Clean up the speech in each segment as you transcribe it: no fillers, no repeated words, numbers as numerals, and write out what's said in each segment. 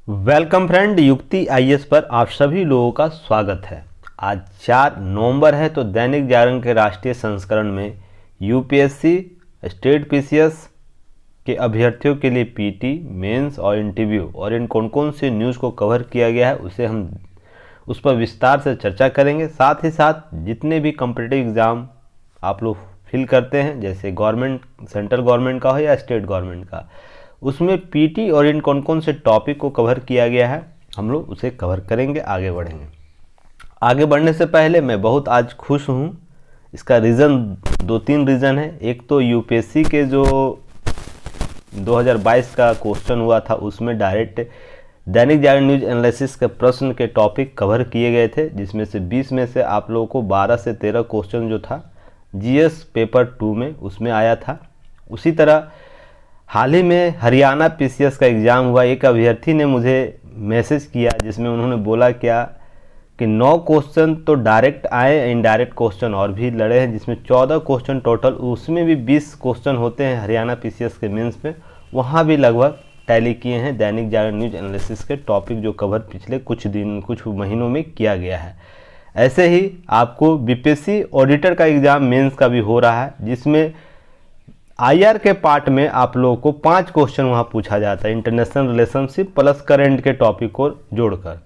Welcome friend, युक्ति IAS पर आप सभी लोगों का स्वागत है। आज 4 नवंबर है, तो दैनिक जागरण के राष्ट्रीय संस्करण में यूपीएससी स्टेट पीसीएस के अभ्यर्थियों के लिए पीटी, मेंस और इंटरव्यू और इन कौन कौन से न्यूज़ को कवर किया गया है उसे हम उस पर विस्तार से चर्चा करेंगे। साथ ही साथ जितने भी कॉम्पिटिटिव एग्ज़ाम आप लोग फिल करते हैं, जैसे गवर्नमेंट, सेंट्रल गवर्नमेंट का हो या स्टेट गवर्नमेंट का, उसमें पीटी और इन कौन कौन से टॉपिक को कवर किया गया है हम लोग उसे कवर करेंगे, आगे बढ़ेंगे। आगे बढ़ने से पहले मैं बहुत आज खुश हूँ। इसका रीज़न 2-3 रीज़न है। एक तो यूपीएससी के जो 2022 का क्वेश्चन हुआ था उसमें direct Dainik Jagran news analysis के प्रश्न के टॉपिक कवर किए गए थे, जिसमें से 20 में से आप लोगों को 12 से 13 क्वेश्चन जो था जीएस पेपर 2 में उसमें आया था। उसी तरह हाल ही में हरियाणा पीसीएस का एग्ज़ाम हुआ। एक अभ्यर्थी ने मुझे मैसेज किया जिसमें उन्होंने बोला क्या कि 9 क्वेश्चन तो डायरेक्ट आए, इनडायरेक्ट क्वेश्चन और भी लड़े हैं, जिसमें 14 क्वेश्चन टोटल, उसमें भी 20 क्वेश्चन होते हैं हरियाणा पीसीएस के मेंस में, वहाँ भी लगभग टैली किए हैं दैनिक जागरण न्यूज एनालिसिस के टॉपिक जो कवर पिछले कुछ महीनों में किया गया है। ऐसे ही आपको बीपीएससी ऑडिटर का एग्ज़ाम मेंस का भी हो रहा है, जिसमें आईआर के पार्ट में आप लोगों को 5 क्वेश्चन वहाँ पूछा जाता है, इंटरनेशनल रिलेशनशिप प्लस करंट के टॉपिक को जोड़कर।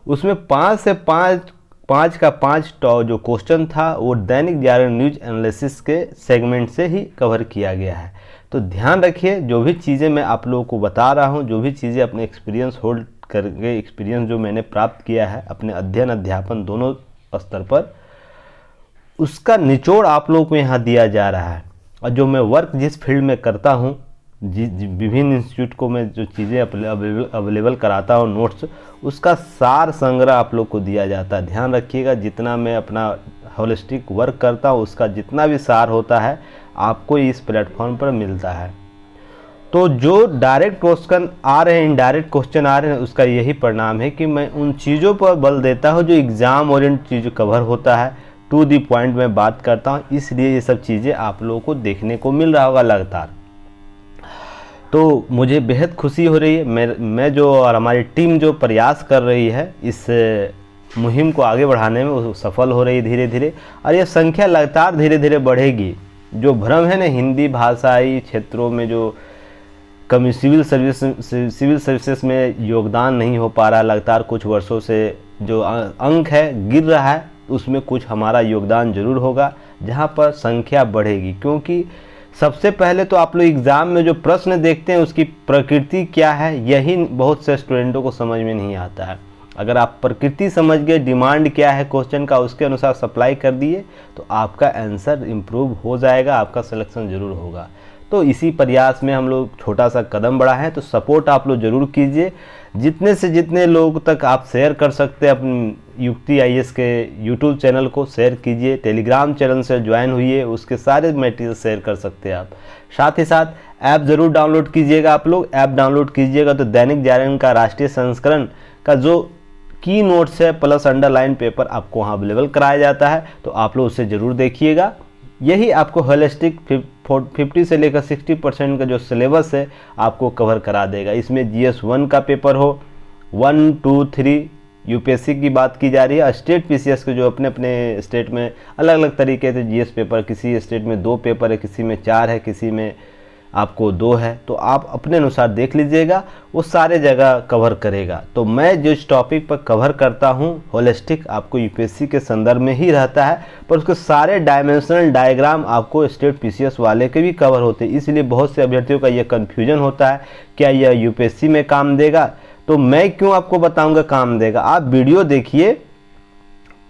उसमें 5 का 5 जो क्वेश्चन था वो दैनिक जागरण न्यूज एनालिसिस के सेगमेंट से ही कवर किया गया है। तो ध्यान रखिए, जो भी चीज़ें मैं आप लोगों को बता रहा हूँ, जो भी चीज़ें अपने एक्सपीरियंस होल्ड करके, एक्सपीरियंस जो मैंने प्राप्त किया है अपने अध्ययन अध्यापन दोनों स्तर पर, उसका निचोड़ आप लोगों को यहाँ दिया जा रहा है। और जो मैं वर्क जिस फील्ड में करता हूँ, विभिन्न इंस्टीट्यूट को मैं जो चीज़ें अवेलेबल कराता हूँ, नोट्स, उसका सार संग्रह आप लोग को दिया जाता है। ध्यान रखिएगा, जितना मैं अपना होलिस्टिक वर्क करता हूँ उसका जितना भी सार होता है आपको इस प्लेटफॉर्म पर मिलता है। तो जो डायरेक्ट क्वेश्चन आ रहे हैं, इनडायरेक्ट क्वेश्चन आ रहे हैं, उसका यही परिणाम है कि मैं उन चीज़ों पर बल देता हूँ जो एग्ज़ाम ओरिएंटेड चीज़ कवर होता है, टू दी पॉइंट में बात करता हूँ, इसलिए ये सब चीज़ें आप लोगों को देखने को मिल रहा होगा लगातार। तो मुझे बेहद खुशी हो रही है। मैं जो और हमारी टीम जो प्रयास कर रही है इस मुहिम को आगे बढ़ाने में, वो सफल हो रही है धीरे धीरे, और ये संख्या लगातार धीरे धीरे बढ़ेगी। जो भ्रम है ना, हिंदी भाषाई क्षेत्रों में जो कमी सिविल सर्विसेज में योगदान नहीं हो पा रहा है, लगातार कुछ वर्षों से जो अंक है गिर रहा है, उसमें कुछ हमारा योगदान जरूर होगा, जहाँ पर संख्या बढ़ेगी। क्योंकि सबसे पहले तो आप लोग एग्ज़ाम में जो प्रश्न देखते हैं उसकी प्रकृति क्या है, यही बहुत से स्टूडेंटों को समझ में नहीं आता है। अगर आप प्रकृति समझ गए, डिमांड क्या है क्वेश्चन का, उसके अनुसार सप्लाई कर दिए, तो आपका आंसर इम्प्रूव हो जाएगा, आपका सिलेक्शन ज़रूर होगा। तो इसी प्रयास में हम लोग छोटा सा कदम बढ़ा है, तो सपोर्ट आप लोग ज़रूर कीजिए। जितने से जितने लोग तक आप शेयर कर सकते हैं अपनी युक्ति आईएएस के यूट्यूब चैनल को शेयर कीजिए। टेलीग्राम चैनल से ज्वाइन हुई है, उसके सारे मटेरियल शेयर कर सकते हैं आप। साथ ही साथ ऐप ज़रूर डाउनलोड कीजिएगा। आप लोग ऐप डाउनलोड कीजिएगा तो दैनिक जागरण का राष्ट्रीय संस्करण का जो की नोट्स है प्लस अंडरलाइन पेपर आपको वहाँ अवेलेबल कराया जाता है, तो आप लोग उसे ज़रूर देखिएगा। यही आपको होलिस्टिक 50 से लेकर 60% का जो सिलेबस है आपको कवर करा देगा। इसमें जीएस 1 का पेपर हो, 1, 2, 3 यूपीएससी की बात की जा रही है। स्टेट पीसीएस के जो अपने अपने स्टेट में अलग अलग तरीके से जीएस पेपर, किसी स्टेट में 2 पेपर है, किसी में 4 है, किसी में आपको 2 है, तो आप अपने अनुसार देख लीजिएगा, वो सारे जगह कवर करेगा। तो मैं जिस टॉपिक पर कवर करता हूँ होलिस्टिक, आपको यूपीएससी के संदर्भ में ही रहता है, पर उसके सारे डायमेंशनल डायग्राम आपको स्टेट पीसीएस वाले के भी कवर होते हैं। इसलिए बहुत से अभ्यर्थियों का यह कन्फ्यूजन होता है, क्या यह यूपीएससी में काम देगा? तो मैं क्यों आपको बताऊँगा काम देगा, आप वीडियो देखिए।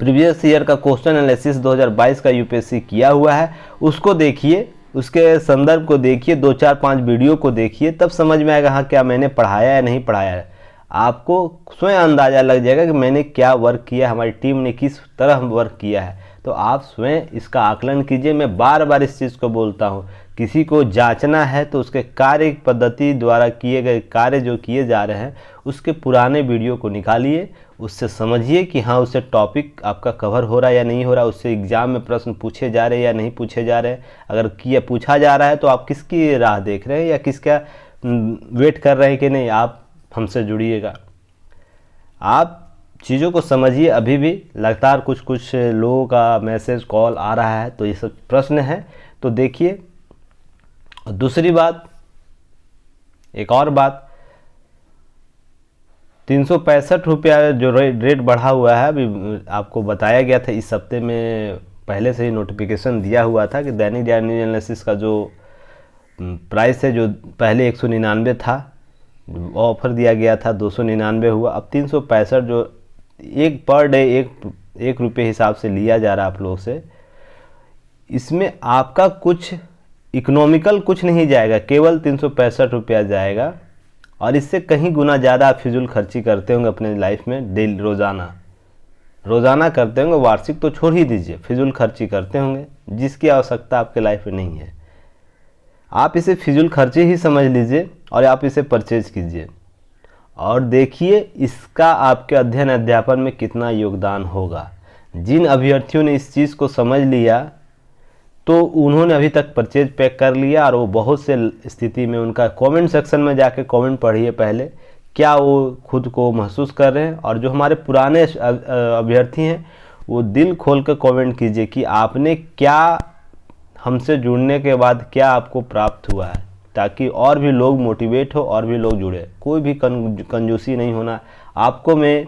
प्रीवियस ईयर का क्वेश्चन एनालिसिस 2022 का यूपीएससी किया हुआ है, उसको देखिए, उसके संदर्भ को देखिए, 2, 4, 5 वीडियो को देखिए, तब समझ में आएगा हाँ क्या मैंने पढ़ाया या नहीं पढ़ाया है। आपको स्वयं अंदाज़ा लग जाएगा कि मैंने क्या वर्क किया, हमारी टीम ने किस तरह वर्क किया है। तो आप स्वयं इसका आकलन कीजिए। मैं बार बार इस चीज़ को बोलता हूँ, किसी को जांचना है तो उसके कार्य पद्धति द्वारा किए गए कार्य जो किए जा रहे हैं उसके पुराने वीडियो को निकालिए, उससे समझिए कि हाँ उससे टॉपिक आपका कवर हो रहा है या नहीं हो रहा, उससे एग्ज़ाम में प्रश्न पूछे जा रहे हैं या नहीं पूछे जा रहे हैं। अगर किया पूछा जा रहा है तो आप किसकी राह देख रहे हैं या किसका वेट कर रहे हैं कि नहीं, आप हमसे जुड़िएगा। आप चीज़ों को समझिए। अभी भी लगातार कुछ कुछ लोगों का मैसेज कॉल आ रहा है, तो ये सब प्रश्न है, तो देखिए। दूसरी बात, एक और बात, 365 रुपया जो रेट बढ़ा हुआ है, अभी आपको बताया गया था इस हफ्ते में, पहले से ही नोटिफिकेशन दिया हुआ था कि दैनिक जागरण न्यूज एनालिसिस का जो प्राइस है, जो पहले 199 था, ऑफर दिया गया था, 299 हुआ, अब 365 जो एक पर डे एक रुपये हिसाब से लिया जा रहा है आप लोगों से। इसमें आपका कुछ इकोनॉमिकल कुछ नहीं जाएगा, केवल 365 रुपया जाएगा, और इससे कहीं गुना ज़्यादा आप फिजूल खर्ची करते होंगे अपने लाइफ में, डेली रोज़ाना करते होंगे, वार्षिक तो छोड़ ही दीजिए, फिजूल खर्ची करते होंगे जिसकी आवश्यकता आपके लाइफ में नहीं है। आप इसे फिजूल खर्ची ही समझ लीजिए और आप इसे परचेज कीजिए, और देखिए इसका आपके अध्ययन अध्यापन में कितना योगदान होगा। जिन अभ्यर्थियों ने इस चीज़ को समझ लिया तो उन्होंने अभी तक परचेज पैक कर लिया, और वो बहुत से स्थिति में उनका कमेंट सेक्शन में जाके कमेंट पढ़िए पहले, क्या वो खुद को महसूस कर रहे हैं। और जो हमारे पुराने अभ्यर्थी हैं वो दिल खोल कर कमेंट कीजिए कि आपने क्या, हमसे जुड़ने के बाद क्या आपको प्राप्त हुआ है, ताकि और भी लोग मोटिवेट हो और भी लोग जुड़े। कोई भी कंजूसी नहीं होना आपको। मैं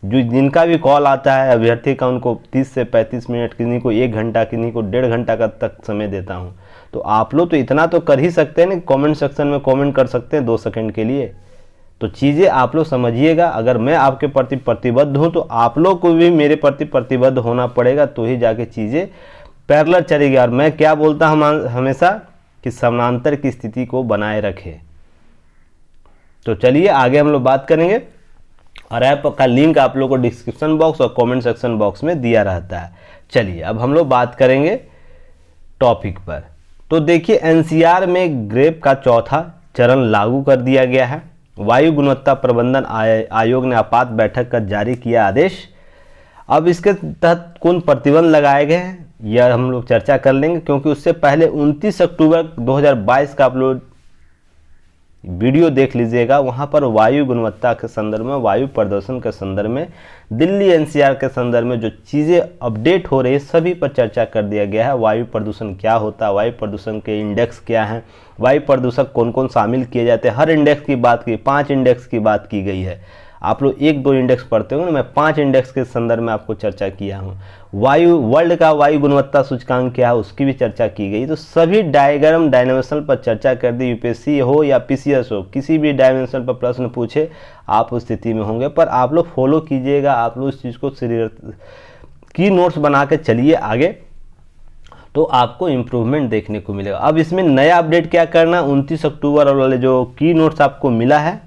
जो जिनका भी कॉल आता है अभ्यर्थी का, उनको 30 से 35 मिनट, किसी को 1 घंटा, किसी को 1.5 घंटा का तक समय देता हूं। तो आप लोग तो इतना तो कर ही सकते हैं ना, कमेंट सेक्शन में कमेंट कर सकते हैं 2 सेकंड के लिए। तो चीज़ें आप लोग समझिएगा। अगर मैं आपके प्रति प्रतिबद्ध हूँ तो आप लोग को भी मेरे प्रति प्रतिबद्ध होना पड़ेगा, तो ही जाके चीज़ें पैरेलल चलेगी। और मैं क्या बोलता हूँ हमेशा कि समानांतर की स्थिति को बनाए रखें। तो चलिए आगे हम लोग बात करेंगे, और ऐप का लिंक आप लोगों को डिस्क्रिप्शन बॉक्स और कमेंट सेक्शन बॉक्स में दिया रहता है। चलिए अब हम लोग बात करेंगे टॉपिक पर। तो देखिए एनसीआर में ग्रेप का चौथा चरण लागू कर दिया गया है। वायु गुणवत्ता प्रबंधन आयोग ने आपात बैठक कर जारी किया आदेश। अब इसके तहत कौन प्रतिबंध लगाए गए हैं यह हम लोग चर्चा कर लेंगे, क्योंकि उससे पहले 29 अक्टूबर 2022 का आप लोग वीडियो देख लीजिएगा। वहां पर वायु गुणवत्ता के संदर्भ में, वायु प्रदूषण के संदर्भ में, दिल्ली एनसीआर के संदर्भ में जो चीज़ें अपडेट हो रही है सभी पर चर्चा कर दिया गया है। वायु प्रदूषण क्या होता है, वायु प्रदूषण के इंडेक्स क्या हैं, वायु प्रदूषक कौन कौन शामिल किए जाते हैं, हर इंडेक्स की बात की, 5 इंडेक्स की बात की गई है। आप लोग 1-2 इंडेक्स पढ़ते होंगे ना, मैं 5 इंडेक्स के संदर्भ में आपको चर्चा किया हूँ। वायु वर्ल्ड का वायु गुणवत्ता सूचकांक क्या है उसकी भी चर्चा की गई। तो सभी डायग्राम डायमेंशनल पर चर्चा कर दी। यूपीएससी हो या पीसीएस हो, किसी भी डायमेंशनल पर प्रश्न पूछे आप उस स्थिति में होंगे। पर आप लोग फॉलो कीजिएगा, आप लोग इस चीज़ को की नोट्स बना के चलिए आगे, तो आपको इम्प्रूवमेंट देखने को मिलेगा। अब इसमें नया अपडेट क्या करना, 29 अक्टूबर वाले जो की नोट्स आपको मिला है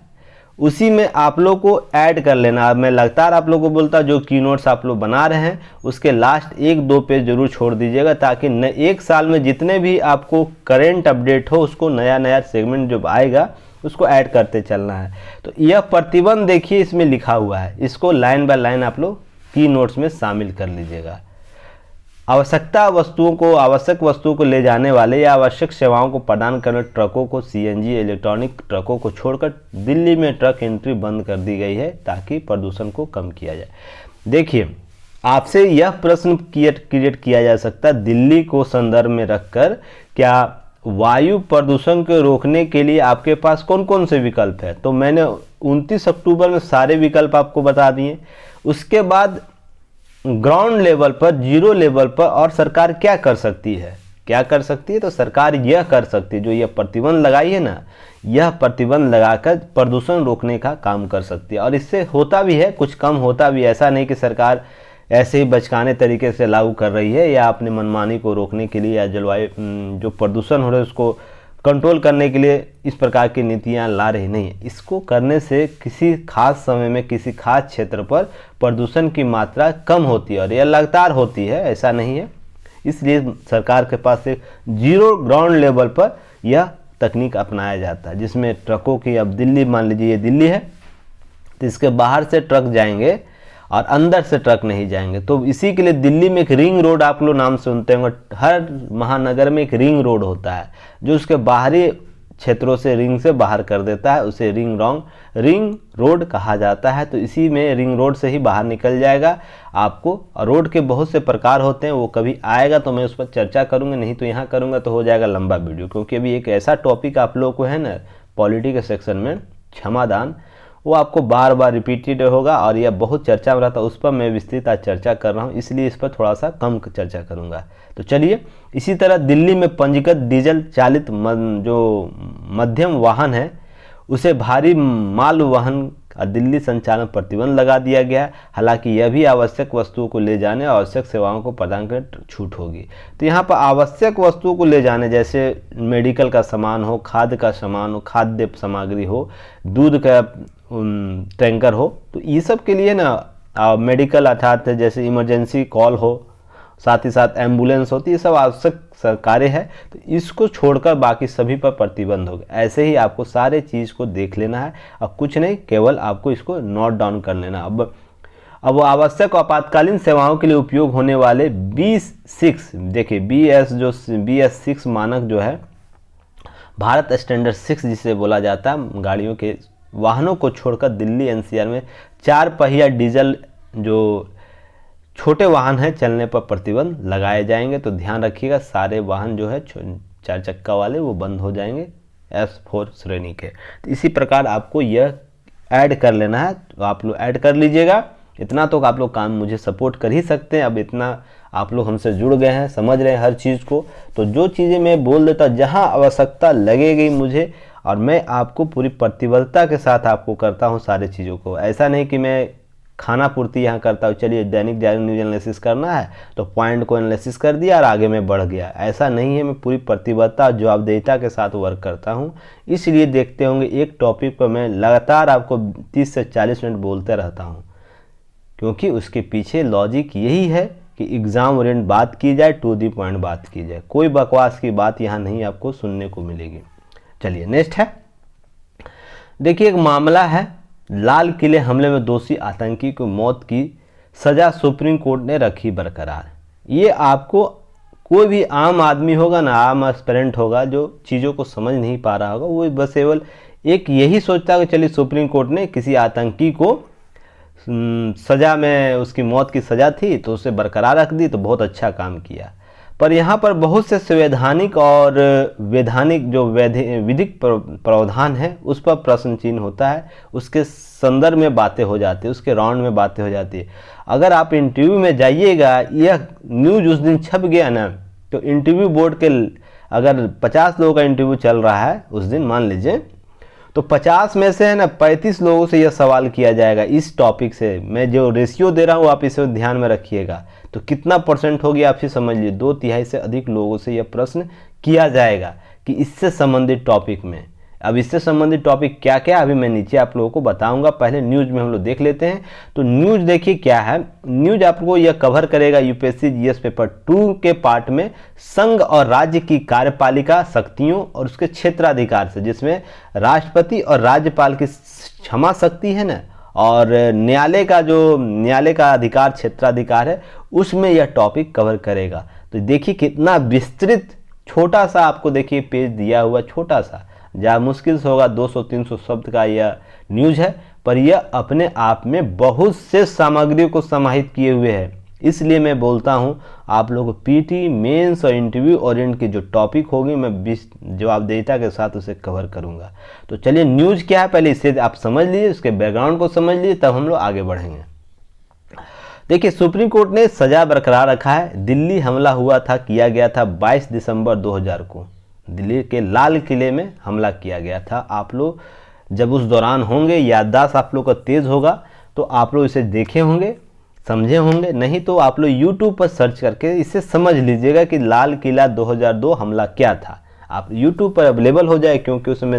उसी में आप लोग को ऐड कर लेना। मैं लगातार आप लोगों को बोलता जो की नोट्स आप लोग बना रहे हैं उसके लास्ट 1-2 पेज जरूर छोड़ दीजिएगा, ताकि एक साल में जितने भी आपको करेंट अपडेट हो उसको नया नया सेगमेंट जो आएगा उसको ऐड करते चलना है। तो यह प्रतिबंध देखिए इसमें लिखा हुआ है, इसको लाइन बाय लाइन आप लोग की नोट्स में शामिल कर लीजिएगा। आवश्यक वस्तुओं को ले जाने वाले या आवश्यक सेवाओं को प्रदान करने ट्रकों को, सीएनजी इलेक्ट्रॉनिक ट्रकों को छोड़कर दिल्ली में ट्रक एंट्री बंद कर दी गई है, ताकि प्रदूषण को कम किया जाए। देखिए आपसे यह प्रश्न क्रिएट किया जा सकता है, दिल्ली को संदर्भ में रखकर क्या वायु प्रदूषण को रोकने के लिए आपके पास कौन कौन से विकल्प है। तो मैंने 29 अक्टूबर में सारे विकल्प आपको बता दिए। उसके बाद ग्राउंड लेवल पर, जीरो लेवल पर और सरकार क्या कर सकती है, तो सरकार यह कर सकती है, जो यह प्रतिबंध लगाई है ना, यह प्रतिबंध लगाकर प्रदूषण रोकने का काम कर सकती है। और इससे होता भी है, कुछ कम होता भी है। ऐसा नहीं कि सरकार ऐसे ही बचकाने तरीके से लागू कर रही है या अपनी मनमानी को रोकने के लिए या जलवायु जो प्रदूषण हो रहा है उसको कंट्रोल करने के लिए इस प्रकार की नीतियां ला रही नहीं है। इसको करने से किसी खास समय में किसी खास क्षेत्र पर प्रदूषण की मात्रा कम होती है, और यह लगातार होती है, ऐसा नहीं है। इसलिए सरकार के पास एक जीरो ग्राउंड लेवल पर यह तकनीक अपनाया जाता है, जिसमें ट्रकों की, अब दिल्ली मान लीजिए ये दिल्ली है, तो इसके बाहर से ट्रक जाएंगे और अंदर से ट्रक नहीं जाएंगे। तो इसी के लिए दिल्ली में एक रिंग रोड आप लोग नाम सुनते होंगे, हर महानगर में एक रिंग रोड होता है जो उसके बाहरी क्षेत्रों से रिंग से बाहर कर देता है, उसे रिंग रोड कहा जाता है। तो इसी में रिंग रोड से ही बाहर निकल जाएगा आपको। रोड के बहुत से प्रकार होते हैं, वो कभी आएगा तो मैं उस पर चर्चा करूंगा, नहीं तो यहाँ करूंगा तो हो जाएगा लंबा वीडियो, क्योंकि अभी एक ऐसा टॉपिक आप लोगों को है ना पॉलिटी के सेक्शन में, क्षमादान, वो आपको बार बार रिपीटेड होगा और यह बहुत चर्चा में रहता है, उस पर मैं विस्तृत आज चर्चा कर रहा हूँ, इसलिए इस पर थोड़ा सा कम चर्चा करूँगा। तो चलिए, इसी तरह दिल्ली में पंजीकृत डीजल चालित जो मध्यम वाहन है उसे भारी माल वहन दिल्ली संचालन प्रतिबंध लगा दिया गया। हालांकि यह भी आवश्यक वस्तुओं को ले जाने और आवश्यक सेवाओं को प्रदान करने छूट होगी। तो यहाँ पर आवश्यक वस्तुओं को ले जाने, जैसे मेडिकल का सामान हो, खाद्य का सामान हो, खाद्य सामग्री हो, दूध का टैंकर हो, तो ये सब के लिए ना मेडिकल अर्थात जैसे इमरजेंसी कॉल हो, साथ ही साथ एम्बुलेंस होती है, ये सब आवश्यक कार्य है। तो इसको छोड़कर बाकी सभी पर प्रतिबंध होगा। ऐसे ही आपको सारे चीज़ को देख लेना है और कुछ नहीं, केवल आपको इसको नोट डाउन कर लेना। अब आवश्यक और आपातकालीन सेवाओं के लिए उपयोग होने वाले BS6, देखिए BS6 मानक जो है, भारत स्टैंडर्ड 6 जिसे बोला जाता है, गाड़ियों के वाहनों को छोड़कर दिल्ली NCR में 4 पहिया डीजल जो छोटे वाहन हैं चलने पर प्रतिबंध लगाए जाएंगे। तो ध्यान रखिएगा, सारे वाहन जो है 4 चक्का वाले वो बंद हो जाएंगे S4 श्रेणी के। तो इसी प्रकार आपको यह ऐड कर लेना है, तो आप लोग ऐड कर लीजिएगा। इतना तो आप लोग काम मुझे सपोर्ट कर ही सकते हैं, अब इतना आप लोग हमसे जुड़ गए हैं, समझ रहे हैं हर चीज़ को। तो जो चीज़ें मैं बोल देता, जहाँ आवश्यकता लगेगी मुझे, और मैं आपको पूरी प्रतिबद्धता के साथ आपको करता हूँ सारी चीज़ों को। ऐसा नहीं कि मैं खाना पूर्ति यहाँ करता हूँ, चलिए दैनिक जागरण न्यूज एनालिसिस करना है तो पॉइंट को एनालिसिस कर दिया और आगे मैं बढ़ गया, ऐसा नहीं है। मैं पूरी प्रतिबद्धता जवाबदेहिता के साथ वर्क करता हूँ। इसलिए देखते होंगे एक टॉपिक पर मैं लगातार आपको 30 से 40 मिनट बोलते रहता हूँ, क्योंकि उसके पीछे लॉजिक यही है कि एग्ज़ाम ओरिएंट बात की जाए, टू दी पॉइंट बात की जाए, कोई बकवास की बात यहाँ नहीं आपको सुनने को मिलेगी। चलिए नेक्स्ट है, देखिए एक मामला है, लाल किले हमले में दोषी आतंकी को मौत की सजा सुप्रीम कोर्ट ने रखी बरकरार। ये आपको कोई भी आम आदमी होगा ना, आम एस्पिरेंट होगा, जो चीज़ों को समझ नहीं पा रहा होगा, वो बस केवल एक यही सोचता है कि चलिए सुप्रीम कोर्ट ने किसी आतंकी को सजा में, उसकी मौत की सज़ा थी तो उसे बरकरार रख दी, तो बहुत अच्छा काम किया। पर यहाँ पर बहुत से संवैधानिक और वैधानिक जो विधिक प्रावधान है उस पर प्रश्न चिन्ह होता है, उसके संदर्भ में बातें हो जाती है, उसके राउंड में बातें हो जाती है। अगर आप इंटरव्यू में जाइएगा, यह न्यूज़ उस दिन छप गया ना, तो इंटरव्यू बोर्ड के अगर 50 लोगों का इंटरव्यू चल रहा है उस दिन मान लीजिए, तो 50 में से है ना 35 लोगों से यह सवाल किया जाएगा इस टॉपिक से। मैं जो रेशियो दे रहा हूँ आप इसे ध्यान में रखिएगा, तो कितना परसेंट हो गया आप ही समझ लीजिए, 2/3 से अधिक लोगों से यह प्रश्न किया जाएगा कि इससे संबंधित टॉपिक में। अब इससे संबंधित टॉपिक क्या क्या अभी मैं नीचे आप लोगों को बताऊंगा, पहले न्यूज़ में हम लोग देख लेते हैं। तो न्यूज़ देखिए क्या है, न्यूज़ आपको यह कवर करेगा यूपीएससी जीएस पेपर 2 के पार्ट में संघ और राज्य की कार्यपालिका शक्तियों और उसके क्षेत्राधिकार से, जिसमें राष्ट्रपति और राज्यपाल की क्षमा शक्ति है ना, और न्यायालय का अधिकार क्षेत्राधिकार है, उसमें यह टॉपिक कवर करेगा। तो देखिए कितना विस्तृत, छोटा सा आपको देखिए पेज दिया हुआ, छोटा सा, जहाँ मुश्किल से होगा 200-300 शब्द का यह न्यूज़ है, पर यह अपने आप में बहुत से सामग्रियों को समाहित किए हुए है। इसलिए मैं बोलता हूँ आप लोग पीटी, मेंस और इंटरव्यू ओरिएंट की जो टॉपिक होगी मैं जवाबदेहिता के साथ उसे कवर करूँगा। तो चलिए न्यूज़ क्या है पहले इसे आप समझ लीजिए, उसके बैकग्राउंड को समझ लीजिए, तब हम लोग आगे बढ़ेंगे। देखिए सुप्रीम कोर्ट ने सजा बरकरार रखा है। दिल्ली हमला किया गया था 22 दिसंबर 2000 को, दिल्ली के लाल किले में हमला किया गया था। आप लोग जब उस दौरान होंगे, याददाश्त आप लोग का तेज़ होगा तो आप लोग इसे देखे होंगे, समझे होंगे, नहीं तो आप लोग YouTube पर सर्च करके इसे समझ लीजिएगा कि लाल किला 2002 हमला क्या था। आप YouTube पर अवेलेबल हो जाए, क्योंकि उसमें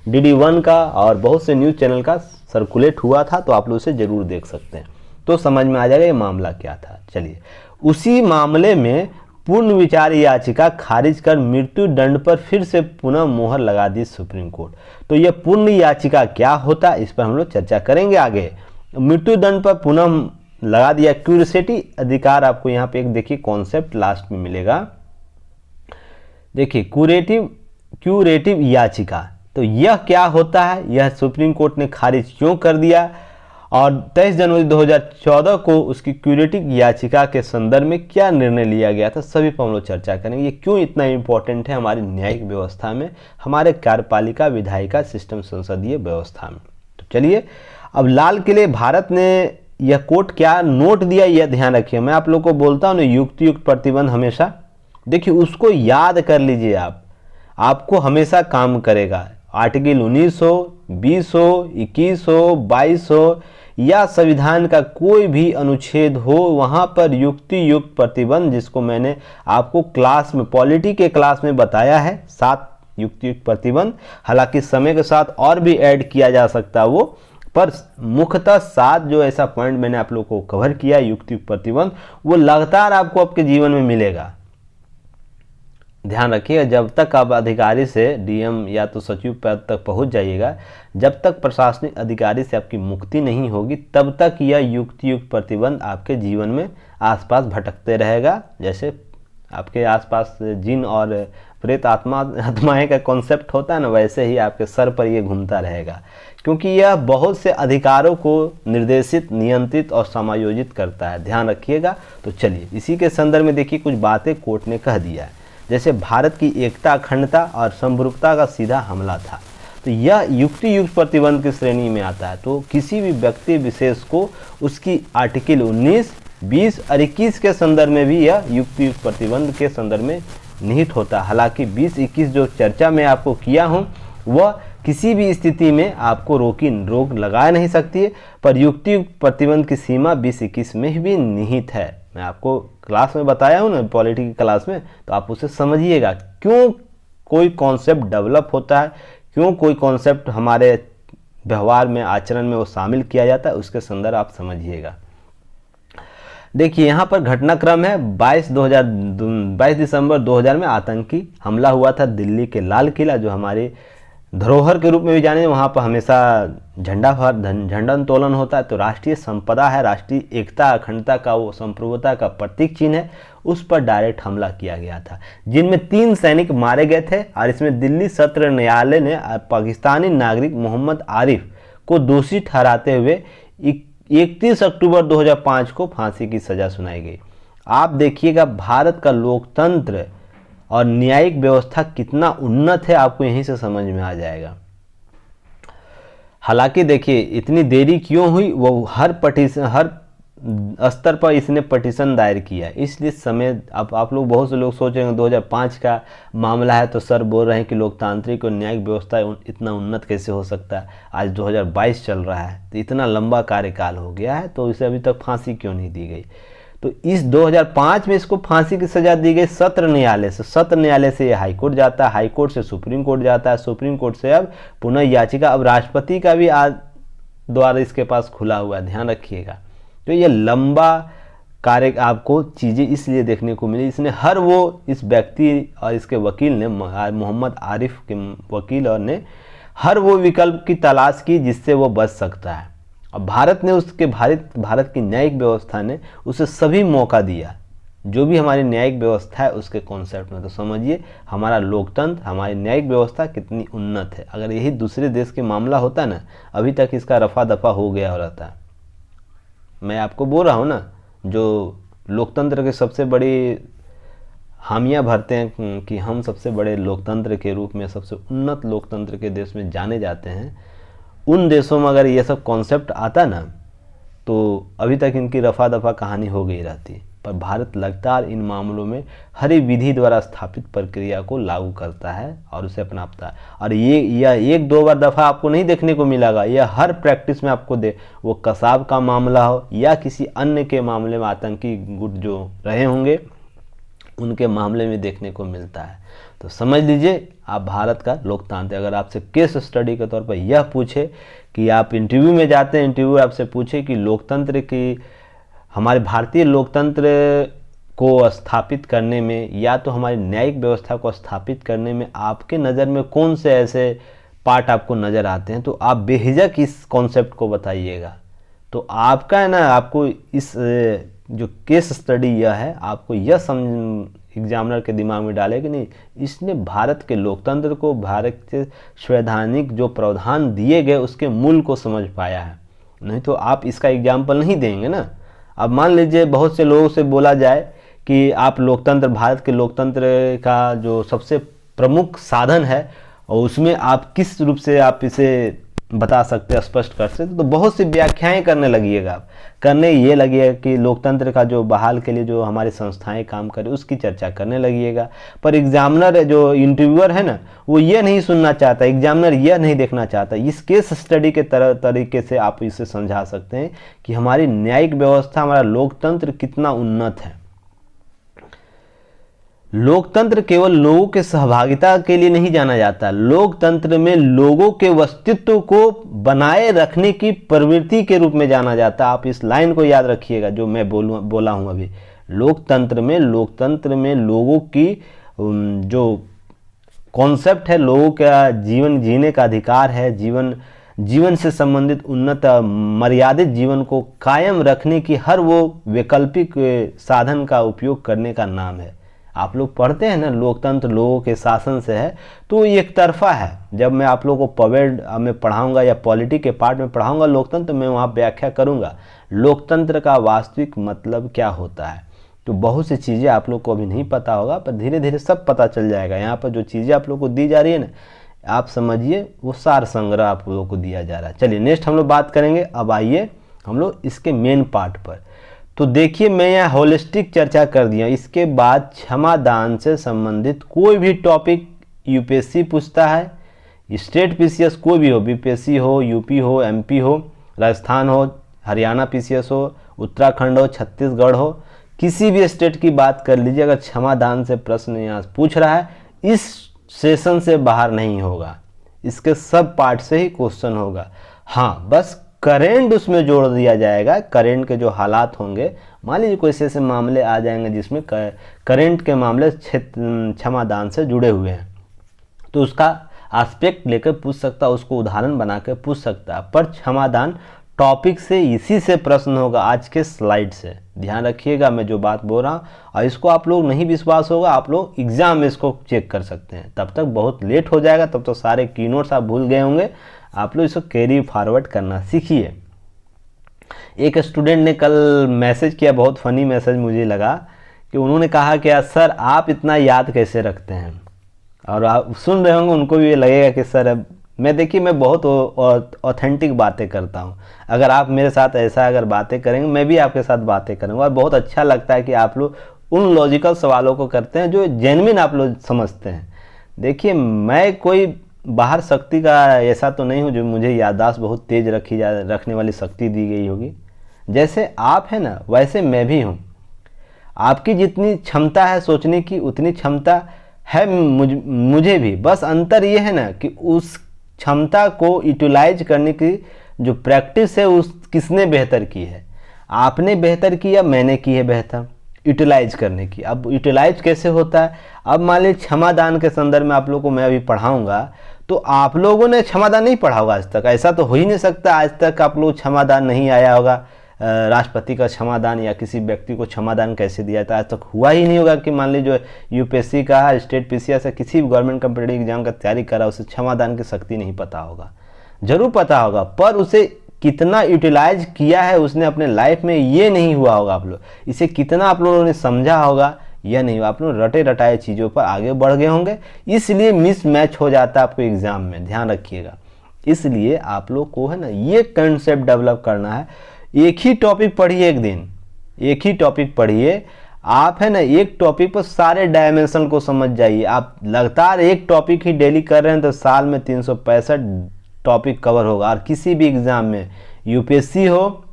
DD1 का और बहुत से न्यूज़ चैनल का सर्कुलेट हुआ था, तो आप लोग इसे ज़रूर देख सकते हैं, तो समझ में आ जाएगा ये मामला क्या था। चलिए, उसी मामले में पूर्ण विचार याचिका खारिज कर मृत्यु दंड पर फिर से पुनः मोहर लगा दी सुप्रीम कोर्ट। तो यह पूर्ण याचिका क्या होता है इस पर हम लोग चर्चा करेंगे आगे। मृत्यु दंड पर पुनः लगा दिया, क्यूरेसिटी अधिकार, आपको यहाँ पे एक देखिए कॉन्सेप्ट लास्ट में मिलेगा। देखिए क्यूरेटिव याचिका। तो यह क्या होता है, यह सुप्रीम कोर्ट ने खारिज क्यों कर दिया और 23 जनवरी 2014 को उसकी क्यूरेटिव याचिका के संदर्भ में क्या निर्णय लिया गया था, सभी पर हम लोग चर्चा करेंगे। ये क्यों इतना इम्पोर्टेंट है हमारी न्यायिक व्यवस्था में, हमारे कार्यपालिका विधायिका सिस्टम संसदीय व्यवस्था में। तो चलिए, अब लाल किले भारत ने यह कोर्ट क्या नोट दिया, यह ध्यान रखिए। मैं आप लोग को बोलता हूँ ना, युक्त प्रतिबंध हमेशा देखिए, उसको याद कर लीजिए आप, आपको हमेशा काम करेगा। आर्टिकल 19 हो, 20 हो, 21 हो, 22 हो या संविधान का कोई भी अनुच्छेद हो, वहाँ पर युक्त प्रतिबंध, जिसको मैंने आपको क्लास में पॉलिटी के क्लास में बताया है, 7 युक्त प्रतिबंध, हालांकि समय के साथ और भी ऐड किया जा सकता है वो, पर मुख्यतः 7 जो ऐसा पॉइंट मैंने आप लोगों को कवर किया युक्त प्रतिबंध, वो लगातार आपको आपके जीवन में मिलेगा। ध्यान रखिएगा, जब तक आप अधिकारी से डीएम या तो सचिव पद तक पहुंच जाइएगा, जब तक प्रशासनिक अधिकारी से आपकी मुक्ति नहीं होगी, तब तक यह युक्त प्रतिबंध आपके जीवन में आसपास भटकते रहेगा। जैसे आपके आसपास जिन और प्रेत आत्माएं का कॉन्सेप्ट होता है ना, वैसे ही आपके सर पर ये घूमता रहेगा, क्योंकि यह बहुत से अधिकारों को निर्देशित, नियंत्रित और समायोजित करता है। ध्यान रखिएगा। तो चलिए, इसी के संदर्भ में देखिए कुछ बातें कोर्ट ने कह दिया है। जैसे भारत की एकता, अखंडता और संप्रभुता का सीधा हमला था, तो यह युक्त प्रतिबंध की श्रेणी में आता है। तो किसी भी व्यक्ति विशेष को उसकी आर्टिकल 19, 20 और 21 के संदर्भ में भी यह युक्त प्रतिबंध के संदर्भ में निहित होता है। हालांकि 20-21 जो चर्चा मैं आपको किया हूँ, वह किसी भी स्थिति में आपको रोक लगा नहीं सकती है, पर युक्त प्रतिबंध की सीमा 20-21 में भी निहित है। मैं आपको क्लास में बताया हूँ ना, पॉलिटी की क्लास में, तो आप उसे समझिएगा क्यों कोई कॉन्सेप्ट डेवलप होता है, क्यों कोई कॉन्सेप्ट हमारे व्यवहार में, आचरण में वो शामिल किया जाता है, उसके संदर्भ आप समझिएगा। देखिए यहाँ पर घटनाक्रम है 22 दिसंबर 2000 में आतंकी हमला हुआ था दिल्ली के लाल किला, जो हमारे धरोहर के रूप में भी जाने, वहाँ पर हमेशा झंडा उत्तोलन होता है। तो राष्ट्रीय संपदा है, राष्ट्रीय एकता, अखंडता का, वो संप्रभुता का प्रतीक चिन्ह है, उस पर डायरेक्ट हमला किया गया था, जिनमें 3 सैनिक मारे गए थे। और इसमें दिल्ली सत्र न्यायालय ने पाकिस्तानी नागरिक मोहम्मद आरिफ को दोषी ठहराते हुए 31 अक्टूबर 2005 को फांसी की सजा सुनाई गई। आप देखिएगा भारत का लोकतंत्र और न्यायिक व्यवस्था कितना उन्नत है, आपको यहीं से समझ में आ जाएगा। हालांकि देखिए इतनी देरी क्यों हुई, वो हर स्तर पर इसने पटिशन दायर किया, इसलिए समय, अब आप लोग बहुत से लोग सोच रहे हैं 2005 का मामला है, तो सर बोल रहे हैं कि लोकतांत्रिक और न्यायिक व्यवस्था इतना उन्नत कैसे हो सकता है, आज 2022 चल रहा है, तो इतना लंबा कार्यकाल हो गया है, तो इसे अभी तक फांसी क्यों नहीं दी गई। तो इस 2005 में इसको फांसी की सजा दी गई सत्र न्यायालय से। सत्र न्यायालय से ये हाईकोर्ट जाता है, हाईकोर्ट से सुप्रीम कोर्ट जाता है, सुप्रीम कोर्ट से अब पुनः याचिका, अब राष्ट्रपति का भी आज द्वार इसके पास खुला हुआ है, ध्यान रखिएगा। तो ये लंबा कार्य आपको चीज़ें इसलिए देखने को मिली, इसने हर वो, इस व्यक्ति और इसके वकील ने, मोहम्मद आरिफ के वकील और ने हर वो विकल्प की तलाश की जिससे वो बच सकता है। अब भारत ने उसके भारत की न्यायिक व्यवस्था ने उसे सभी मौका दिया, जो भी हमारी न्यायिक व्यवस्था है उसके कॉन्सेप्ट में। तो समझिए हमारा लोकतंत्र, हमारी न्यायिक व्यवस्था कितनी उन्नत है। अगर यही दूसरे देश के मामला होता ना, अभी तक इसका रफा दफा हो गया रहता। मैं आपको बोल रहा हूँ ना, जो लोकतंत्र के सबसे बड़ी हामियाँ भरते हैं कि हम सबसे बड़े लोकतंत्र के रूप में, सबसे उन्नत लोकतंत्र के देश में जाने जाते हैं, उन देशों में अगर ये सब कॉन्सेप्ट आता ना, तो अभी तक इनकी रफा दफा कहानी हो गई रहती। पर भारत लगातार इन मामलों में हर विधि द्वारा स्थापित प्रक्रिया को लागू करता है और उसे अपनाता है। और यह 1-2 बार दफ़ा आपको नहीं देखने को मिलेगा, यह हर प्रैक्टिस में आपको वो कसाब का मामला हो या किसी अन्य के मामले में, आतंकी गुट जो रहे होंगे उनके मामले में देखने को मिलता है। तो समझ लीजिए आप भारत का लोकतंत्र, अगर आपसे केस स्टडी के तौर पर यह पूछे कि आप इंटरव्यू में जाते हैं, इंटरव्यू आपसे पूछे कि लोकतंत्र की, हमारे भारतीय लोकतंत्र को स्थापित करने में या तो हमारी न्यायिक व्यवस्था को स्थापित करने में आपके नज़र में कौन से ऐसे पार्ट आपको नज़र आते हैं, तो आप बेहिजक इस कॉन्सेप्ट को बताइएगा। तो आपका है ना, आपको इस जो केस स्टडी यह है, आपको यह एग्जामिनर के दिमाग में डाले कि नहीं, इसने भारत के लोकतंत्र को, भारत के संवैधानिक जो प्रावधान दिए गए उसके मूल को समझ पाया है। नहीं तो आप इसका एग्जाम्पल नहीं देंगे ना। अब मान लीजिए बहुत से लोगों से बोला जाए कि आप लोकतंत्र, भारत के लोकतंत्र का जो सबसे प्रमुख साधन है और उसमें आप किस रूप से आप इसे बता सकते हैं, स्पष्ट कर सकते, तो बहुत सी व्याख्याएं करने लगिएगा आप। करने ये लगिएगा कि लोकतंत्र का जो बहाल के लिए जो हमारी संस्थाएं काम करें उसकी चर्चा करने लगिएगा। पर एग्जामिनर जो इंटरव्यूअर है ना, वो ये नहीं सुनना चाहता, एग्जामिनर यह नहीं देखना चाहता। इस केस स्टडी के तरीके से आप इसे समझा सकते हैं कि हमारी न्यायिक व्यवस्था, हमारा लोकतंत्र कितना उन्नत है। लोकतंत्र केवल लोगों के सहभागिता के लिए नहीं जाना जाता, लोकतंत्र में लोगों के अस्तित्व को बनाए रखने की प्रवृत्ति के रूप में जाना जाता। आप इस लाइन को याद रखिएगा जो मैं बोला हूँ अभी। लोकतंत्र में लोगों की जो कॉन्सेप्ट है, लोगों का जीवन जीने का अधिकार है, जीवन से संबंधित उन्नत मर्यादित जीवन को कायम रखने की हर वो वैकल्पिक साधन का उपयोग करने का नाम है। आप लोग पढ़ते हैं ना, लोकतंत्र लोगों के शासन से है, तो एक तरफा है। जब मैं आप लोगों को पवेड में पढ़ाऊंगा या पॉलिटी के पार्ट में पढ़ाऊंगा लोकतंत्र, मैं वहाँ व्याख्या करूंगा लोकतंत्र का वास्तविक मतलब क्या होता है। तो बहुत सी चीज़ें आप लोग को अभी नहीं पता होगा, पर धीरे धीरे सब पता चल जाएगा। यहाँ पर जो चीज़ें आप लोग को दी जा रही है ना, आप समझिए वो सार संग्रह आप लोगों को दिया जा रहा है। चलिए नेक्स्ट हम लोग बात करेंगे। अब आइए हम लोग इसके मेन पार्ट पर। तो देखिए मैं यहाँ होलिस्टिक चर्चा कर दिया। इसके बाद क्षमादान से संबंधित कोई भी टॉपिक यूपीएससी पूछता है, स्टेट पीसीएस कोई भी हो, बीपीएससी हो, यूपी हो, एमपी हो, राजस्थान हो, हरियाणा पीसीएस हो, उत्तराखंड हो, छत्तीसगढ़ हो, किसी भी स्टेट की बात कर लीजिए, अगर क्षमादान से प्रश्न यहाँ पूछ रहा है, इस सेशन से बाहर नहीं होगा, इसके सब पार्ट से ही क्वेश्चन होगा। हाँ, बस करेंट उसमें जोड़ दिया जाएगा। करेंट के जो हालात होंगे, मान लीजिए कोई ऐसे मामले आ जाएंगे जिसमें करेंट के मामले क्षमादान से जुड़े हुए हैं, तो उसका एस्पेक्ट लेकर पूछ सकता है, उसको उदाहरण बना कर पूछ सकता है। पर क्षमादान टॉपिक से इसी से प्रश्न होगा, आज के स्लाइड से। ध्यान रखिएगा मैं जो बात बोल रहा हूँ, और इसको आप लोग नहीं विश्वास होगा, आप लोग एग्जाम में इसको चेक कर सकते हैं। तब तक बहुत लेट हो जाएगा, तब तो सारे कीनोट्स आप भूल गए होंगे। आप लोग इसको कैरी फॉरवर्ड करना सीखिए। एक स्टूडेंट ने कल मैसेज किया, बहुत फनी मैसेज मुझे लगा, कि उन्होंने कहा कि सर आप इतना याद कैसे रखते हैं। और आप सुन रहे होंगे, उनको भी ये लगेगा कि सर मैं बहुत ऑथेंटिक बातें करता हूँ। अगर आप मेरे साथ ऐसा अगर बातें करेंगे, मैं भी आपके साथ बातें करूँगा। और बहुत अच्छा लगता है कि आप लोग उन लॉजिकल सवालों को करते हैं जो जेन्युइन आप लोग समझते हैं। देखिए मैं कोई बाहर शक्ति का ऐसा तो नहीं हूँ जो मुझे याददाश्त बहुत तेज रखने वाली शक्ति दी गई होगी। जैसे आप है ना, वैसे मैं भी हूँ। आपकी जितनी क्षमता है सोचने की, उतनी क्षमता है मुझे भी। बस अंतर ये है ना कि उस क्षमता को यूटिलाइज करने की जो प्रैक्टिस है, उस किसने बेहतर की है, आपने बेहतर की या मैंने की है बेहतर यूटिलाइज करने की। अब यूटिलाइज कैसे होता है, अब मान लीजिए क्षमादान के संदर्भ में आप लोगों को मैं अभी पढ़ाऊंगा, तो आप लोगों ने क्षमादान नहीं पढ़ा होगा आज तक। ऐसा तो हो ही नहीं सकता, आज तक आप लोग क्षमादान नहीं आया होगा। राष्ट्रपति का क्षमादान या किसी व्यक्ति को क्षमादान कैसे दिया था, आज तक हुआ ही नहीं होगा। कि मान लीजिए जो यूपीएससी का, स्टेट पीसीएस या किसी भी गवर्नमेंट कॉम्पिटिटिव एग्जाम का तैयारी कर रहा है, उसे क्षमादान की शक्ति नहीं पता होगा। जरूर पता होगा, पर उसे कितना यूटिलाइज किया है उसने अपने लाइफ में, ये नहीं हुआ होगा। आप लोग इसे कितना आप लोगों ने समझा होगा, यह नहीं हुआ। आप लोग रटे रटाए चीज़ों पर आगे बढ़ गए होंगे, इसलिए मिस मैच हो जाता है आपको एग्जाम में। ध्यान रखिएगा। इसलिए आप लोग को है ना ये कंसेप्ट डेवलप करना है। एक ही टॉपिक पढ़िए, एक दिन एक ही टॉपिक पढ़िए। आप है ना एक टॉपिक पर सारे डायमेंशन को समझ जाइए। आप लगातार एक टॉपिक ही डेली कर रहे हैं तो साल में 365 टॉपिक कवर होगा। और किसी भी एग्जाम में, यूपीएससी हो,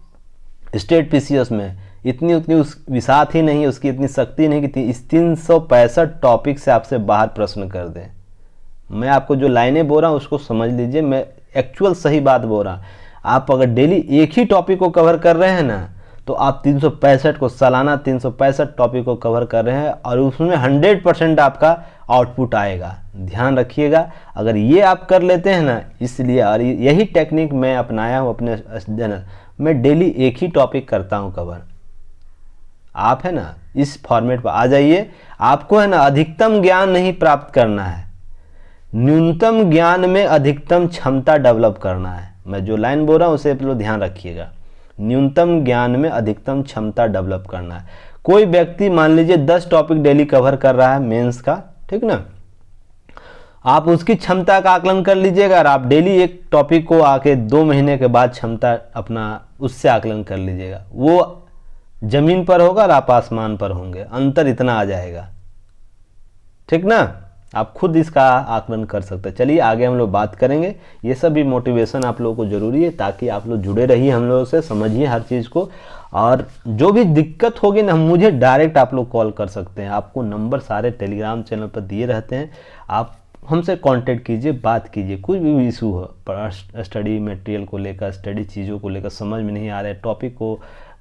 स्टेट पीसीएस में, इतनी उतनी उस विसात ही नहीं, उसकी इतनी शक्ति नहीं कि इस 365 टॉपिक से आपसे बाहर प्रश्न कर दें। मैं आपको जो लाइनें बोल रहा हूँ उसको समझ लीजिए, मैं एक्चुअल सही बात बोल रहा हूँ। आप अगर डेली एक ही टॉपिक को कवर कर रहे हैं ना, तो आप 365 को, सालाना 365 टॉपिक को कवर कर रहे हैं, और उसमें 100% आपका आउटपुट आएगा। ध्यान रखिएगा, अगर ये आप कर लेते हैं ना, इसलिए और यही टेक्निक मैं अपनाया हूँ अपने जनरल। मैं डेली एक ही टॉपिक करता हूँ कवर। आप है ना इस फॉर्मेट पर आ जाइए। आपको है ना अधिकतम ज्ञान नहीं प्राप्त करना है, न्यूनतम ज्ञान में अधिकतम क्षमता डेवलप करना है। मैं जो लाइन बोल रहा हूँ उसे आप लोग ध्यान रखिएगा, न्यूनतम ज्ञान में अधिकतम क्षमता डेवलप करना है। कोई व्यक्ति मान लीजिए 10 टॉपिक डेली कवर कर रहा है मेंस का, ठीक ना, आप उसकी क्षमता का आकलन कर लीजिएगा और आप डेली एक टॉपिक को आके 2 महीने के बाद क्षमता अपना उससे आकलन कर लीजिएगा। वो जमीन पर होगा और आप आसमान पर होंगे, अंतर इतना आ जाएगा, ठीक ना। आप खुद इसका आकलन कर सकते हैं। चलिए आगे हम लोग बात करेंगे। ये सब भी मोटिवेशन आप लोगों को जरूरी है ताकि आप लोग जुड़े रहिए हम लोगों से, समझिए हर चीज़ को। और जो भी दिक्कत होगी ना मुझे डायरेक्ट आप लोग कॉल कर सकते हैं, आपको नंबर सारे टेलीग्राम चैनल पर दिए रहते हैं। आप हमसे कांटेक्ट कीजिए, बात कीजिए, कुछ भी इशू हो, स्टडी मटेरियल को लेकर, स्टडी चीज़ों को लेकर समझ में नहीं आ रहा है, टॉपिक को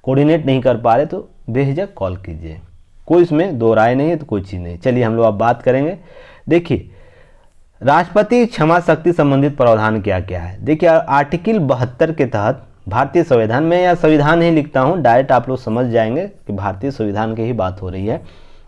कोऑर्डिनेट नहीं कर पा रहे, तो बेझिझक कॉल कीजिए, कोई इसमें दो राय नहीं है, तो कोई चीज़ नहीं। चलिए हम लोग अब बात करेंगे। देखिए राष्ट्रपति क्षमा शक्ति संबंधित प्रावधान क्या क्या है। देखिए आर्टिकल 72 के तहत भारतीय संविधान में, या संविधान ही लिखता हूँ डायरेक्ट, आप लोग समझ जाएंगे कि भारतीय संविधान की ही बात हो रही है।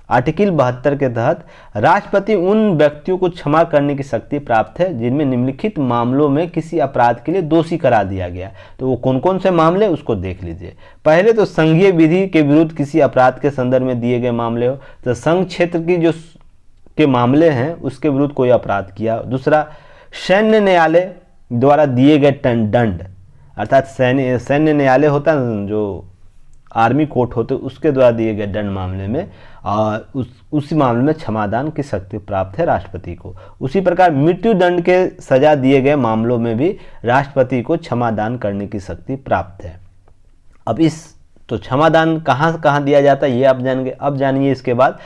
आर्टिकल 72 के तहत राष्ट्रपति उन व्यक्तियों को क्षमा करने की शक्ति प्राप्त है जिनमें निम्नलिखित मामलों में किसी अपराध के लिए दोषी करा दिया गया। तो वो कौन कौन से मामले उसको देख लीजिए। पहले तो संघीय विधि के विरुद्ध किसी अपराध के संदर्भ में दिए गए मामले हो, तो संघ क्षेत्र की जो के मामले हैं उसके विरुद्ध कोई अपराध किया। दूसरा, सैन्य न्यायालय द्वारा दिए गए दंड, अर्थात सैन्य न्यायालय होता है जो आर्मी कोर्ट होते, उसके द्वारा दिए गए दंड मामले में उसी मामले में क्षमादान की शक्ति प्राप्त है राष्ट्रपति को। उसी प्रकार मृत्यु दंड के सजा दिए गए मामलों में भी राष्ट्रपति को क्षमादान करने की शक्ति प्राप्त है। अब इस तो क्षमादान कहाँ कहाँ दिया जाता है ये आप जानेंगे। अब जानिए इसके बाद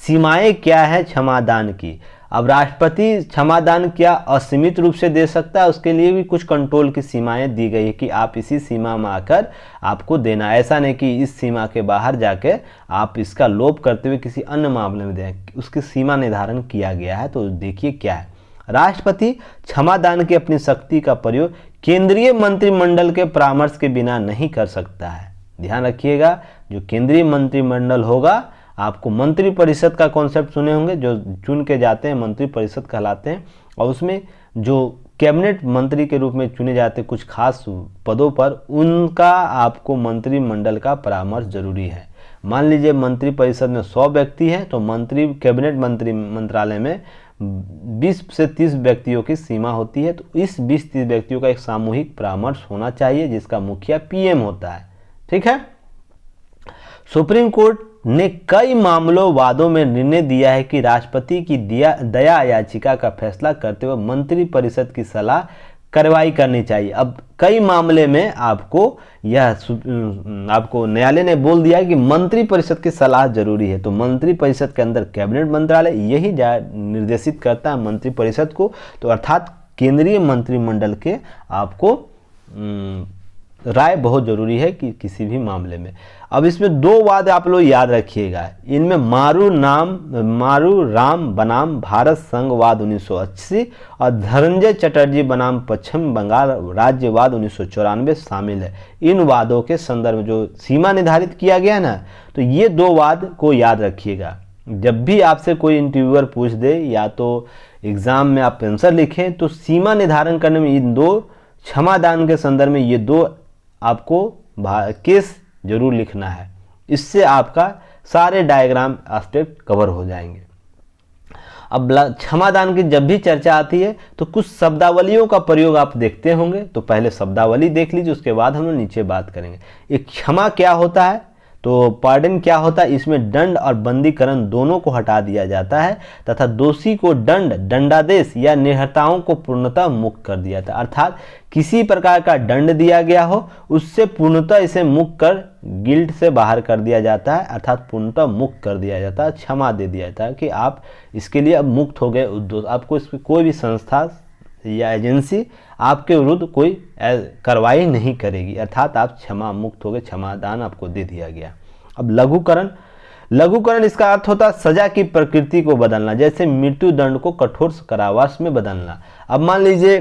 सीमाएं क्या है क्षमादान की। अब राष्ट्रपति क्षमादान क्या असीमित रूप से दे सकता है, उसके लिए भी कुछ कंट्रोल की सीमाएं दी गई है कि आप इसी सीमा में आकर आपको देना, ऐसा नहीं कि इस सीमा के बाहर जाके आप इसका लोप करते हुए किसी अन्य मामले में दें, उसकी सीमा निर्धारण किया गया है। तो देखिए क्या है, राष्ट्रपति क्षमादान की अपनी शक्ति का प्रयोग केंद्रीय मंत्रिमंडल के परामर्श के बिना नहीं कर सकता है। ध्यान रखिएगा, जो केंद्रीय मंत्रिमंडल होगा, आपको मंत्री परिषद का कॉन्सेप्ट सुने होंगे, जो चुन के जाते हैं मंत्री परिषद कहलाते हैं, और उसमें जो कैबिनेट मंत्री के रूप में चुने जाते हैं कुछ खास पदों पर, उनका आपको मंत्रिमंडल का परामर्श जरूरी है। मान लीजिए मंत्री परिषद में 100 व्यक्ति हैं, तो कैबिनेट मंत्रालय में 20 से 30 व्यक्तियों की सीमा होती है। तो इस 20-30 व्यक्तियों का एक सामूहिक परामर्श होना चाहिए, जिसका मुखिया पीएम होता है। ठीक है। सुप्रीम कोर्ट ने कई मामलों वादों में निर्णय दिया है कि राष्ट्रपति की दया याचिका का फैसला करते हुए मंत्री परिषद की सलाह कार्रवाई करनी चाहिए। अब कई मामले में आपको न्यायालय ने बोल दिया कि मंत्री परिषद की सलाह जरूरी है। तो मंत्री परिषद के अंदर कैबिनेट मंत्रालय यही निर्देशित करता है मंत्री परिषद को, तो अर्थात केंद्रीय मंत्रिमंडल के आपको राय बहुत जरूरी है कि किसी भी मामले में। अब इसमें 2 वाद आप लोग याद रखिएगा, इनमें मारू राम बनाम भारत संघवाद 1980 और धनंजय चटर्जी बनाम पश्चिम बंगाल राज्यवाद 1994 शामिल है। इन वादों के संदर्भ में जो सीमा निर्धारित किया गया ना, तो ये 2 वाद को याद रखिएगा। जब भी आपसे कोई इंटरव्यूअर पूछ दे या तो एग्जाम में आप आंसर लिखें, तो सीमा निर्धारण करने में इन 2 क्षमादान के संदर्भ में ये 2 आपको केस जरूर लिखना है। इससे आपका सारे डायग्राम एस्पेक्ट कवर हो जाएंगे। अब क्षमादान की जब भी चर्चा आती है तो कुछ शब्दावलियों का प्रयोग आप देखते होंगे, तो पहले शब्दावली देख लीजिए, उसके बाद हम लोग नीचे बात करेंगे। एक क्षमा क्या होता है, तो पार्डन क्या होता है, इसमें दंड और बंदीकरण दोनों को हटा दिया जाता है तथा दोषी को दंडादेश या निर्हताओं को पूर्णतः मुक्त कर दिया जाता है। अर्थात किसी प्रकार का दंड दिया गया हो, उससे पूर्णतः इसे मुक्त कर गिल्ट से बाहर कर दिया जाता है, अर्थात पूर्णतः मुक्त कर दिया जाता है, क्षमा दे दिया जाता है कि आप इसके लिए अब मुक्त हो गए। आपको इसकी कोई भी संस्था या एजेंसी आपके विरुद्ध कोई कार्रवाई नहीं करेगी, अर्थात आप क्षमा मुक्त हो गए, क्षमादान आपको दे दिया गया। अब लघुकरण इसका अर्थ होता है सजा की प्रकृति को बदलना, जैसे मृत्यु दंड को कठोर कारावास में बदलना। अब मान लीजिए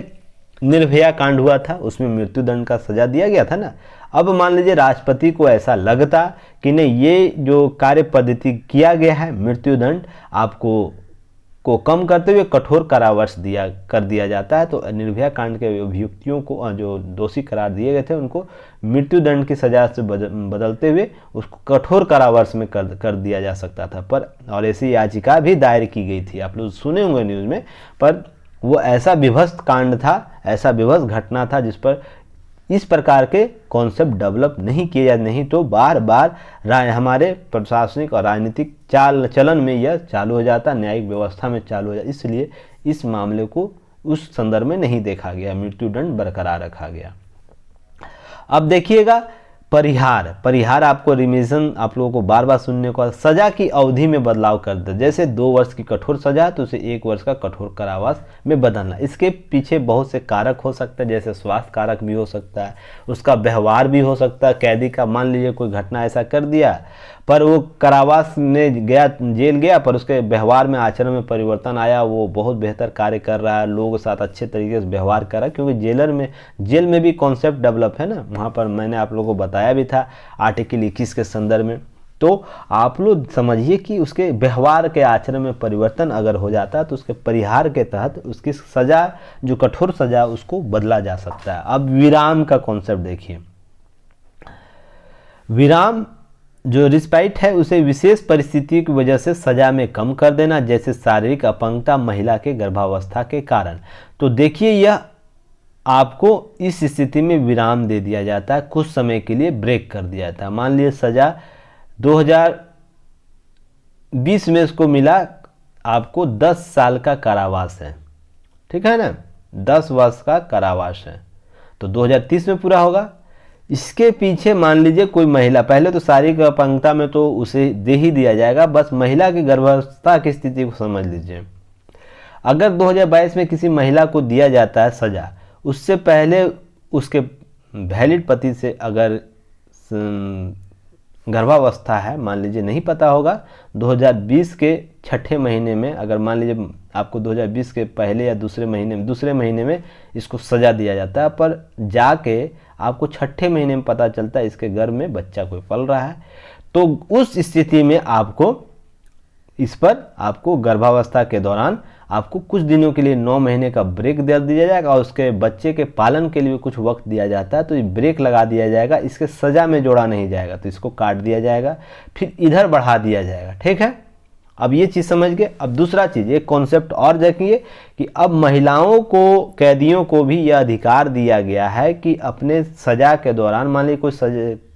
निर्भया कांड हुआ था, उसमें मृत्युदंड का सजा दिया गया था ना। अब मान लीजिए राष्ट्रपति को ऐसा लगता कि नहीं, ये जो कार्य पद्धति किया गया है, मृत्युदंड आपको कम करते हुए कठोर कारावास कर दिया जाता है, तो निर्भया कांड के अभियुक्तियों को जो दोषी करार दिए गए थे उनको मृत्युदंड की सजा से बदलते हुए उसको कठोर कारावास में कर दिया जा सकता था। पर और ऐसी याचिका भी दायर की गई थी, आप लोग सुने होंगे न्यूज़ में। पर वो ऐसा विभत्स कांड था, ऐसा विभत्स घटना था जिस पर इस प्रकार के कॉन्सेप्ट डेवलप नहीं किए जाते, नहीं तो बार बार हमारे प्रशासनिक और राजनीतिक चलन में यह चालू हो जाता, न्यायिक व्यवस्था में चालू हो जाता। इसलिए इस मामले को उस संदर्भ में नहीं देखा गया, मृत्युदंड बरकरार रखा गया। अब देखिएगा परिहार आपको रिविजन आप लोगों को बार बार सुनने को, सजा की अवधि में बदलाव कर दे। जैसे 2 वर्ष की कठोर सजा तो उसे 1 वर्ष का कठोर कारावास में बदलना। इसके पीछे बहुत से कारक हो सकते हैं, जैसे स्वास्थ्य कारक भी हो सकता है, उसका व्यवहार भी हो सकता है कैदी का। मान लीजिए कोई घटना ऐसा कर दिया पर वो कारावास में गया, जेल गया, पर उसके व्यवहार में आचरण में परिवर्तन आया, वो बहुत बेहतर कार्य कर रहा है, लोगों के साथ अच्छे तरीके से व्यवहार कर रहा है। क्योंकि जेल में भी कॉन्सेप्ट डेवलप है ना, वहाँ पर मैंने आप लोगों को बताया भी था आर्टिकल 21 के संदर्भ में। तो आप लोग समझिए कि उसके व्यवहार के आचरण में परिवर्तन अगर हो जाता है तो उसके परिहार के तहत उसकी सजा, जो कठोर सजा, उसको बदला जा सकता है। अब विराम का कॉन्सेप्ट देखिए। विराम जो रिस्पाइट है उसे विशेष परिस्थितियों की वजह से सजा में कम कर देना, जैसे शारीरिक अपंगता, महिला के गर्भावस्था के कारण। तो देखिए यह आपको इस स्थिति में विराम दे दिया जाता है, कुछ समय के लिए ब्रेक कर दिया जाता है। मान लीजिए सजा 2020 में इसको मिला आपको 10 साल का कारावास है, ठीक है ना, 10 वर्ष का कारावास है, तो 2030 में पूरा होगा। इसके पीछे मान लीजिए कोई महिला, पहले तो शारीरिक अपंगता में तो उसे दे ही दिया जाएगा, बस महिला की गर्भावस्था की स्थिति को समझ लीजिए। अगर 2022 में किसी महिला को दिया जाता है सजा, उससे पहले उसके वैलिड पति से अगर गर्भावस्था है, मान लीजिए नहीं पता होगा, 2020 के 6ठे महीने में, अगर मान लीजिए आपको 2020 के पहले या दूसरे महीने में इसको सजा दिया जाता है, पर जाके आपको 6ठे महीने में पता चलता है इसके गर्भ में बच्चा कोई पल रहा है, तो उस स्थिति में आपको गर्भावस्था के दौरान आपको कुछ दिनों के लिए 9 महीने का ब्रेक दे दिया जाएगा और उसके बच्चे के पालन के लिए कुछ वक्त दिया जाता है, तो ये ब्रेक लगा दिया जाएगा, इसके सजा में जोड़ा नहीं जाएगा, तो इसको काट दिया जाएगा, फिर इधर बढ़ा दिया जाएगा। ठीक है, अब ये चीज़ समझ गए। अब दूसरा चीज़, एक कॉन्सेप्ट और देखिए कि अब महिलाओं को, कैदियों को भी यह अधिकार दिया गया है कि अपने सजा के दौरान, मान लीजिए कोई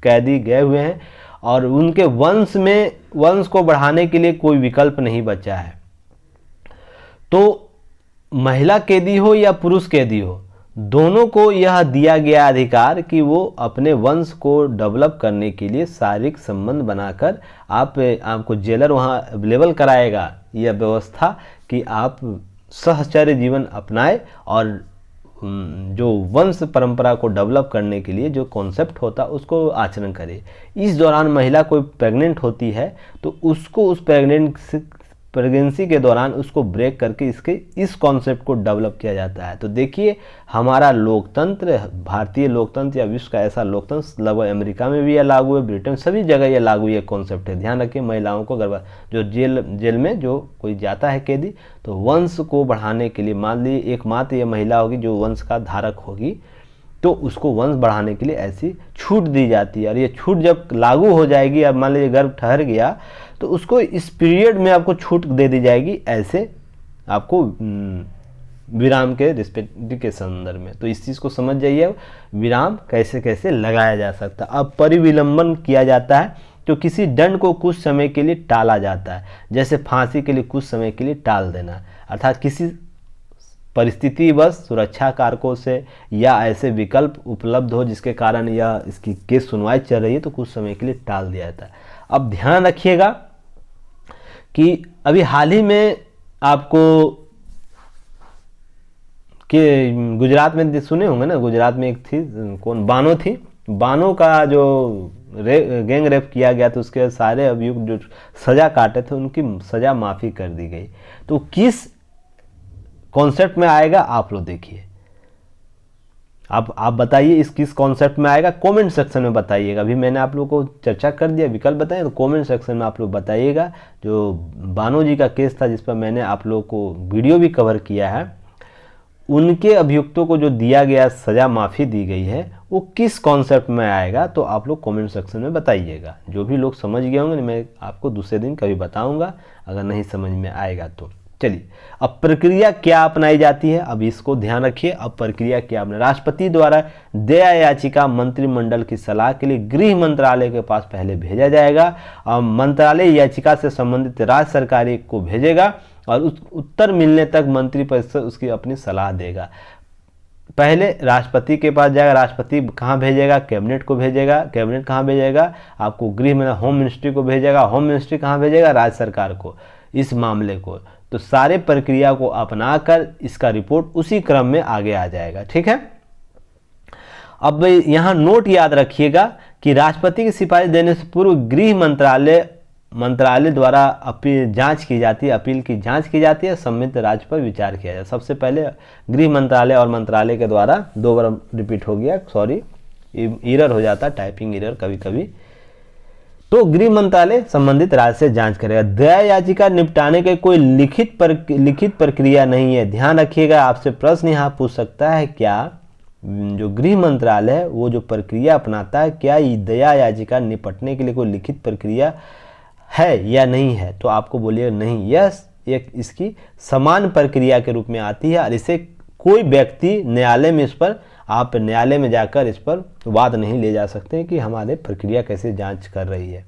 कैदी गए हुए हैं और उनके वंश को बढ़ाने के लिए कोई विकल्प नहीं बचा है, तो महिला कैदी हो या पुरुष कैदी हो, दोनों को यह दिया गया अधिकार कि वो अपने वंश को डेवलप करने के लिए शारीरिक संबंध बनाकर आपको जेलर वहाँ अवेलेबल कराएगा, यह व्यवस्था कि आप सहचर्य जीवन अपनाए और जो वंश परंपरा को डेवलप करने के लिए जो कॉन्सेप्ट होता उसको आचरण करे। इस दौरान महिला कोई प्रेग्नेंट होती है तो उसको उस प्रेगनेंसी के दौरान उसको ब्रेक करके इस कॉन्सेप्ट को डेवलप किया जाता है। तो देखिए हमारा लोकतंत्र, भारतीय लोकतंत्र या विश्व का ऐसा लोकतंत्र, लगभग अमेरिका में भी यह लागू है, ब्रिटेन, सभी जगह यह लागू ये कॉन्सेप्ट है। ध्यान रखिए, महिलाओं को जो जेल में जो कोई जाता है कैदी, तो वंश को बढ़ाने के लिए, मान लीजिए एकमात्र ये महिला होगी जो वंश का धारक होगी, तो उसको वंश बढ़ाने के लिए ऐसी छूट दी जाती है। और ये छूट जब लागू हो जाएगी, अब मान लीजिए गर्भ ठहर गया, तो उसको इस पीरियड में आपको छूट दे दी जाएगी, ऐसे आपको विराम के रिस्पेक्ट के संदर्भ में। तो इस चीज़ को समझ जाइए, विराम कैसे कैसे लगाया जा सकता है। अब परिविलंबन किया जाता है तो किसी दंड को कुछ समय के लिए टाला जाता है, जैसे फांसी के लिए कुछ समय के लिए टाल देना, अर्थात किसी परिस्थिति बस सुरक्षा कारकों से या ऐसे विकल्प उपलब्ध हो जिसके कारण यह इसकी केस सुनवाई चल रही है, तो कुछ समय के लिए टाल दिया जाता है। अब ध्यान रखिएगा कि अभी हाल ही में आपको कि गुजरात में सुने होंगे ना, गुजरात में एक थी, कौन, बानो थी, बानो का जो गैंग रेप किया गया, तो उसके सारे अभियुक्त जो सजा काटे थे उनकी सजा माफ़ी कर दी गई। तो किस कॉन्सेप्ट में आएगा आप लोग देखिए। आप बताइए इस किस कॉन्सेप्ट में आएगा, कमेंट सेक्शन में बताइएगा। अभी मैंने आप लोगों को चर्चा कर दिया, विकल्प बताएं, तो कमेंट सेक्शन में आप लोग बताइएगा। जो बानो जी का केस था जिस पर मैंने आप लोगों को वीडियो भी कवर किया है, उनके अभियुक्तों को जो दिया गया सज़ा माफ़ी दी गई है वो किस कॉन्सेप्ट में आएगा, तो आप लोग कमेंट सेक्शन में बताइएगा। जो भी लोग समझ गए होंगे मैं आपको दूसरे दिन कभी बताऊंगा, अगर नहीं समझ में आएगा तो। चलिए, अब प्रक्रिया क्या अपनाई जाती है, अब इसको ध्यान रखिए। अब प्रक्रिया क्या अपना, राष्ट्रपति द्वारा दया याचिका मंत्रिमंडल की सलाह के लिए गृह मंत्रालय के पास पहले भेजा जाएगा और मंत्रालय याचिका से संबंधित राज्य सरकार को भेजेगा और उस उत्तर मिलने तक मंत्रिपरिषद उसकी अपनी सलाह देगा। पहले राष्ट्रपति के पास जाएगा, राष्ट्रपति कहाँ भेजेगा, कैबिनेट को भेजेगा, कैबिनेट कहाँ भेजेगा, आपको गृह में होम मिनिस्ट्री को भेजेगा, होम मिनिस्ट्री कहाँ भेजेगा, राज्य सरकार को, इस मामले को। तो सारे प्रक्रिया को अपनाकर इसका रिपोर्ट उसी क्रम में आगे आ जाएगा। ठीक है, अब यहाँ नोट याद रखिएगा कि राष्ट्रपति की सिफारिश देने से पूर्व गृह मंत्रालय द्वारा अपील जांच की जाती है, अपील की जांच की जाती है, संबंधित राज्य पर विचार किया जाए। सबसे पहले गृह मंत्रालय और मंत्रालय के द्वारा, 2 बार रिपीट हो गया, सॉरी एरर हो जाता, टाइपिंग एरर कभी कभी। तो गृह मंत्रालय संबंधित राज्य से जांच करेगा। दया याचिका निपटाने के कोई लिखित प्रक्रिया नहीं है। ध्यान रखिएगा, आपसे प्रश्न यहाँ पूछ सकता है, क्या जो गृह मंत्रालय है वो जो प्रक्रिया अपनाता है, क्या दया याचिका निपटने के लिए कोई लिखित प्रक्रिया है या नहीं है, तो आपको बोलिएगा नहीं, यस, एक इसकी समान प्रक्रिया के रूप में आती है और इसे कोई व्यक्ति न्यायालय में, इस पर आप न्यायालय में जाकर इस पर वाद नहीं ले जा सकते कि हमारे प्रक्रिया कैसे जांच कर रही है।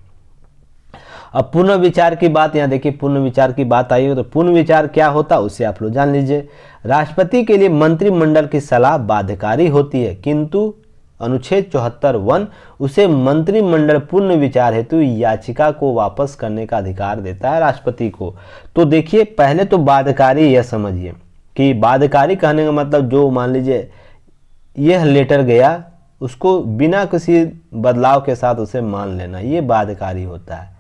अब पुनः विचार की बात, यहाँ देखिए पुनः विचार की बात आई है, तो पुनः विचार क्या होता है उससे आप लोग जान लीजिए। राष्ट्रपति के लिए मंत्रिमंडल की सलाह बाध्यकारी होती है, किंतु अनुच्छेद 74(1) उसे मंत्रिमंडल पुनः विचार हेतु याचिका को वापस करने का अधिकार देता है राष्ट्रपति को। तो देखिए, पहले तो बाध्यकारी यह समझिए कि बाध्यकारी कहने का मतलब, जो मान लीजिए यह लेटर गया उसको बिना किसी बदलाव के साथ उसे मान लेना, ये बाध्यकारी होता है।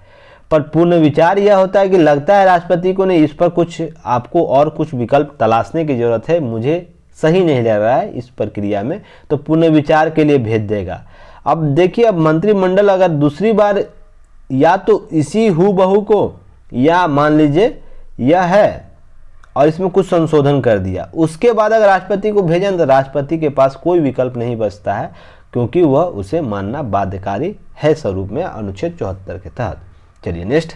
पर पुनः विचार यह होता है कि लगता है राष्ट्रपति को नहीं, इस पर कुछ आपको और कुछ विकल्प तलाशने की जरूरत है, मुझे सही नहीं लग रहा है इस प्रक्रिया में, तो पुनः विचार के लिए भेज देगा। अब देखिए, अब मंत्रिमंडल अगर दूसरी बार या तो इसी हूबहू को, या मान लीजिए यह है और इसमें कुछ संशोधन कर दिया, उसके बाद अगर राष्ट्रपति को भेजें तो राष्ट्रपति के पास कोई विकल्प नहीं बचता है, क्योंकि वह उसे मानना बाध्यकारी है स्वरूप में अनुच्छेद 74 के तहत। चलिए नेक्स्ट,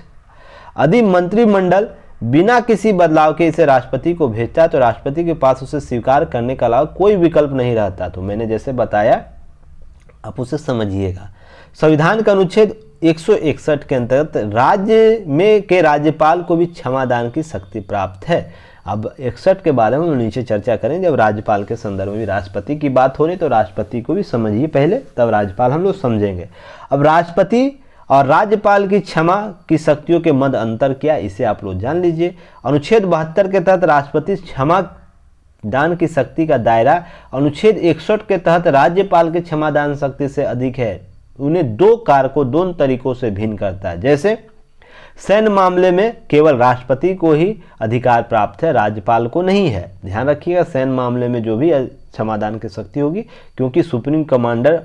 यदि मंत्रिमंडल बिना किसी बदलाव के इसे राष्ट्रपति को भेजता है तो राष्ट्रपति के पास उसे स्वीकार करने के अलावा कोई विकल्प नहीं रहता। तो मैंने जैसे बताया, आप उसे समझिएगा। संविधान का अनुच्छेद 161 के अंतर्गत राज्य में के राज्यपाल को भी क्षमादान की शक्ति प्राप्त है। अब 61 के बारे में हम नीचे चर्चा करें, जब राज्यपाल के संदर्भ में भी राष्ट्रपति की बात हो रही, तो राष्ट्रपति को भी समझिए पहले, तब राज्यपाल हम लोग समझेंगे। अब राष्ट्रपति और राज्यपाल की क्षमा की शक्तियों के मध्य अंतर क्या, इसे आप लोग जान लीजिए। अनुच्छेद 72 के तहत राष्ट्रपति क्षमा दान की शक्ति का दायरा अनुच्छेद 61 के तहत राज्यपाल की क्षमादान शक्ति से अधिक है। उन्हें दो कारकों, दोनों तरीकों से भिन्न करता है। जैसे सैन्य मामले में केवल राष्ट्रपति को ही अधिकार प्राप्त है, राज्यपाल को नहीं है। ध्यान रखिएगा, सैन्य मामले में जो भी क्षमादान की शक्ति होगी, क्योंकि सुप्रीम कमांडर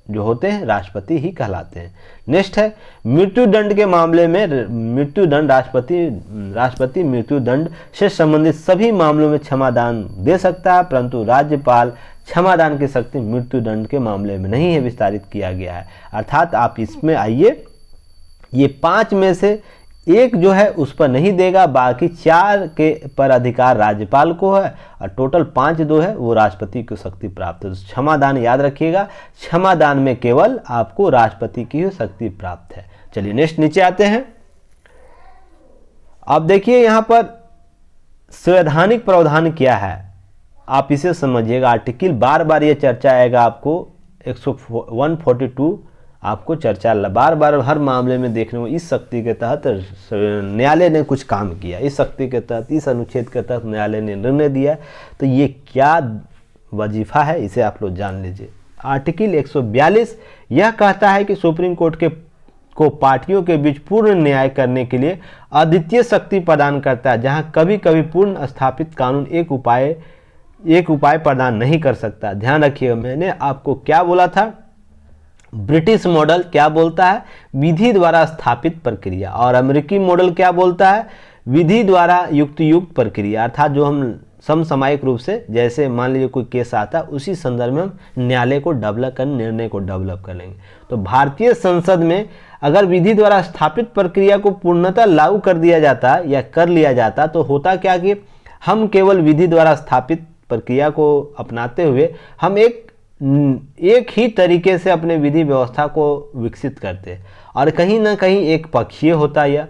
जो होते हैं राष्ट्रपति ही कहलाते हैं। नेक्स्ट है मृत्यु दंड के मामले में मृत्यु दंड राष्ट्रपति मृत्यु दंड से संबंधित सभी मामलों में क्षमादान दे सकता है, परंतु राज्यपाल क्षमादान की शक्ति मृत्यु दंड के मामले में नहीं है, विस्तारित किया गया है। अर्थात आप इसमें आइए, ये 5 में से एक जो है उस पर नहीं देगा, बाकी 4 के पर अधिकार राज्यपाल को है और टोटल 5 जो है वो राष्ट्रपति को शक्ति प्राप्त है। तो क्षमादान याद रखिएगा, क्षमादान में केवल आपको राष्ट्रपति की ही शक्ति प्राप्त है। चलिए नेक्स्ट नीचे आते हैं। अब देखिए यहाँ पर संवैधानिक प्रावधान क्या है, आप इसे समझिएगा। आर्टिकल बार बार ये चर्चा आएगा, आपको 142 आपको चर्चा बार बार हर मामले में देखने को, इस शक्ति के तहत न्यायालय ने कुछ काम किया, इस शक्ति के तहत, इस अनुच्छेद के तहत न्यायालय ने निर्णय दिया, तो ये क्या वजीफा है इसे आप लोग जान लीजिए। आर्टिकल 142 यह कहता है कि सुप्रीम कोर्ट को पार्टियों के बीच पूर्ण न्याय करने के लिए अद्वितीय शक्ति प्रदान करता है, जहां कभी कभी पूर्ण स्थापित कानून एक उपाय एक उपाय प्रदान नहीं कर सकता। ध्यान रखिएगा, मैंने आपको क्या बोला था, ब्रिटिश मॉडल क्या बोलता है, विधि द्वारा स्थापित प्रक्रिया, और अमेरिकी मॉडल क्या बोलता है, विधि द्वारा युक्त प्रक्रिया। अर्थात जो हम समसामयिक रूप से, जैसे मान लीजिए कोई केस आता है, उसी संदर्भ में हम न्यायालय को डेवलप कर, निर्णय को डेवलप कर लेंगे। तो भारतीय संसद में अगर विधि द्वारा स्थापित प्रक्रिया को पूर्णतः लागू कर दिया जाता या कर लिया जाता, तो होता क्या कि हम केवल विधि द्वारा स्थापित प्रक्रिया को अपनाते हुए हम एक ही तरीके से अपने विधि व्यवस्था को विकसित करते, और कहीं ना कहीं एक पक्षीय होता यह।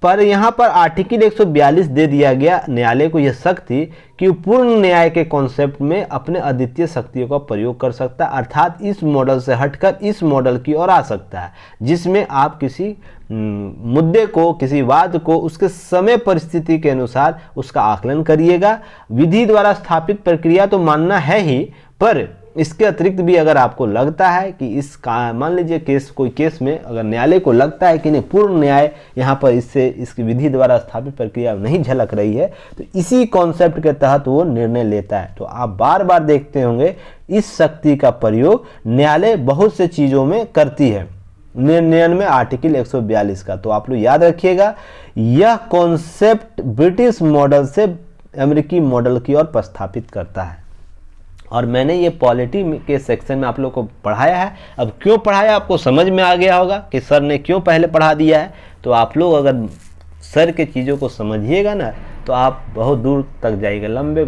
पर यहाँ पर आर्टिकल 142 दे दिया गया न्यायालय को यह शक्ति कि पूर्ण न्याय के कॉन्सेप्ट में अपने अद्वितीय शक्तियों का प्रयोग कर सकता है, अर्थात इस मॉडल से हटकर इस मॉडल की ओर आ सकता है, जिसमें आप किसी मुद्दे को, किसी वाद को उसके समय परिस्थिति के अनुसार उसका आकलन करिएगा। विधि द्वारा स्थापित प्रक्रिया तो मानना है ही, पर इसके अतिरिक्त भी अगर आपको लगता है कि मान लीजिए कोई केस में अगर न्यायालय को लगता है कि नहीं, पूर्ण न्याय यहाँ पर इसकी विधि द्वारा स्थापित प्रक्रिया नहीं झलक रही है, तो इसी कॉन्सेप्ट के तहत वो निर्णय लेता है। तो आप बार बार देखते होंगे इस शक्ति का प्रयोग न्यायालय बहुत से चीज़ों में करती है, निर्णय में आर्टिकल 142 का। तो आप लोग याद रखिएगा, यह कॉन्सेप्ट ब्रिटिश मॉडल से अमेरिकी मॉडल की ओर प्रस्थापित करता है। और मैंने ये पॉलिटी के सेक्शन में आप लोग को पढ़ाया है। अब क्यों पढ़ाया आपको समझ में आ गया होगा कि सर ने क्यों पहले पढ़ा दिया है। तो आप लोग अगर सर के चीज़ों को समझिएगा ना, तो आप बहुत दूर तक जाइएगा, लंबे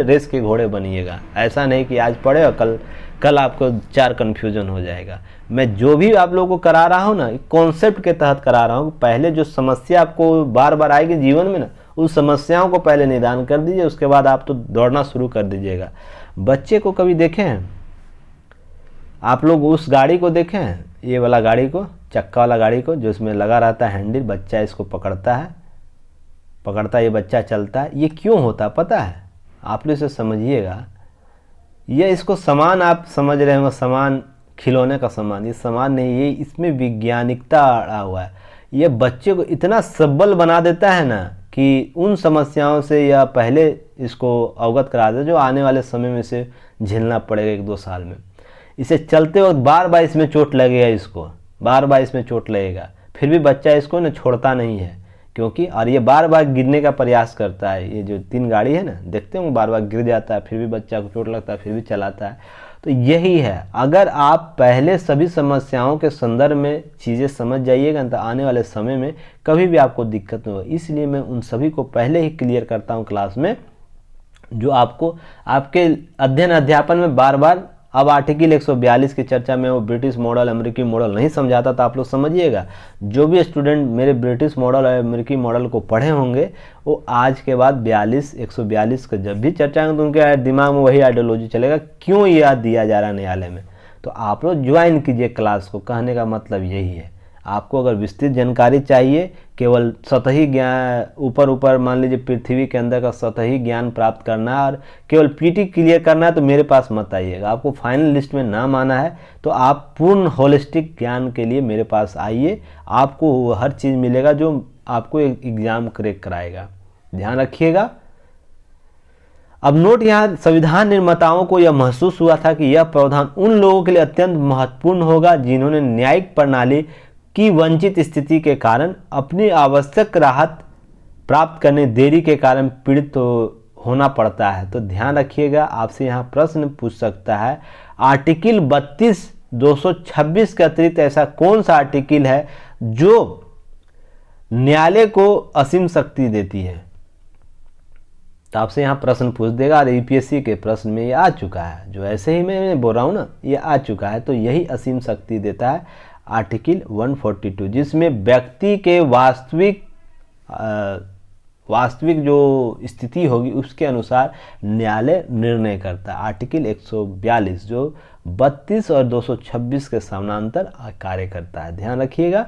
रेस के घोड़े बनिएगा। ऐसा नहीं कि आज पढ़े और कल आपको 4 कन्फ्यूजन हो जाएगा। मैं जो भी आप लोगों को करा रहा हूँ ना, कॉन्सेप्ट के तहत करा रहा हूँ। पहले जो समस्या आपको बार बार आएगी जीवन में ना, उस समस्याओं को पहले निदान कर दीजिए, उसके बाद आप तो दौड़ना शुरू कर दीजिएगा। बच्चे को कभी देखे हैं आप लोग, उस गाड़ी को देखे हैं, ये वाला गाड़ी को, चक्का वाला गाड़ी को, जो इसमें लगा रहता है हैंडल, बच्चा इसको पकड़ता है, ये बच्चा चलता है। ये क्यों होता पता है? आप लोग इसे समझिएगा। ये इसको सामान आप समझ रहे हो, सामान खिलौने का सामान, ये सामान नहीं, ये इसमें वैज्ञानिकता अड़ा हुआ है। ये बच्चे को इतना सबल बना देता है ना कि उन समस्याओं से या पहले इसको अवगत करा दे जो आने वाले समय में इसे झेलना पड़ेगा 1-2 साल में। इसे चलते वक्त बार बार इसमें चोट लगेगा, इसको बार बार इसमें चोट लगेगा, फिर भी बच्चा इसको न छोड़ता नहीं है, क्योंकि और ये बार बार गिरने का प्रयास करता है। ये जो 3 गाड़ी है ना, देखते हो बार बार गिर जाता है, फिर भी बच्चा को चोट लगता है, फिर भी चलाता है। तो यही है, अगर आप पहले सभी समस्याओं के संदर्भ में चीज़ें समझ जाइएगा तो आने वाले समय में कभी भी आपको दिक्कत नहीं होगी। इसलिए मैं उन सभी को पहले ही क्लियर करता हूँ क्लास में, जो आपको आपके अध्यापन में बार बार। अब आर्टिकल 142 की चर्चा में वो ब्रिटिश मॉडल अमेरिकी मॉडल नहीं समझाता, तो आप लोग समझिएगा, जो भी स्टूडेंट मेरे ब्रिटिश मॉडल और अमेरिकी मॉडल को पढ़े होंगे, वो आज के बाद 142 का जब भी चर्चा होंगे तो उनके दिमाग में वही आइडियोलॉजी चलेगा, क्यों याद दिया जा रहा है न्यायालय में। तो आप लोग ज्वाइन कीजिए क्लास को, कहने का मतलब यही है। आपको अगर विस्तृत जानकारी चाहिए, केवल सतही ज्ञान, ऊपर मान लीजिए पृथ्वी के अंदर का सतही ज्ञान प्राप्त करना है और केवल पीटी क्लियर करना है, तो मेरे पास मत आइएगा। आपको फाइनल लिस्ट में नाम आना है तो आप पूर्ण होलिस्टिक ज्ञान के लिए मेरे पास आइए, आपको हर चीज़ मिलेगा जो आपको एग्जाम क्रैक कराएगा। ध्यान रखिएगा। अब नोट, यहाँ संविधान निर्माताओं को यह महसूस हुआ था कि यह प्रावधान उन लोगों के लिए अत्यंत महत्वपूर्ण होगा जिन्होंने न्यायिक प्रणाली की वंचित स्थिति के कारण अपनी आवश्यक राहत प्राप्त करने देरी के कारण पीड़ित होना पड़ता है। तो ध्यान रखिएगा, आपसे यहाँ प्रश्न पूछ सकता है, आर्टिकल 32, 226 के अतिरिक्त ऐसा कौन सा आर्टिकल है जो न्यायालय को असीम शक्ति देती है? तो आपसे यहाँ प्रश्न पूछ देगा, और यूपीएससी के प्रश्न में ये आ चुका है, जो ऐसे ही मैं बोल रहा हूँ ना, ये आ चुका है। तो यही असीम शक्ति देता है आर्टिकल 142, जिसमें व्यक्ति के वास्तविक जो स्थिति होगी उसके अनुसार न्यायालय निर्णय करता है। आर्टिकल 142 जो 32 और 226 के समानांतर कार्य करता है। ध्यान रखिएगा।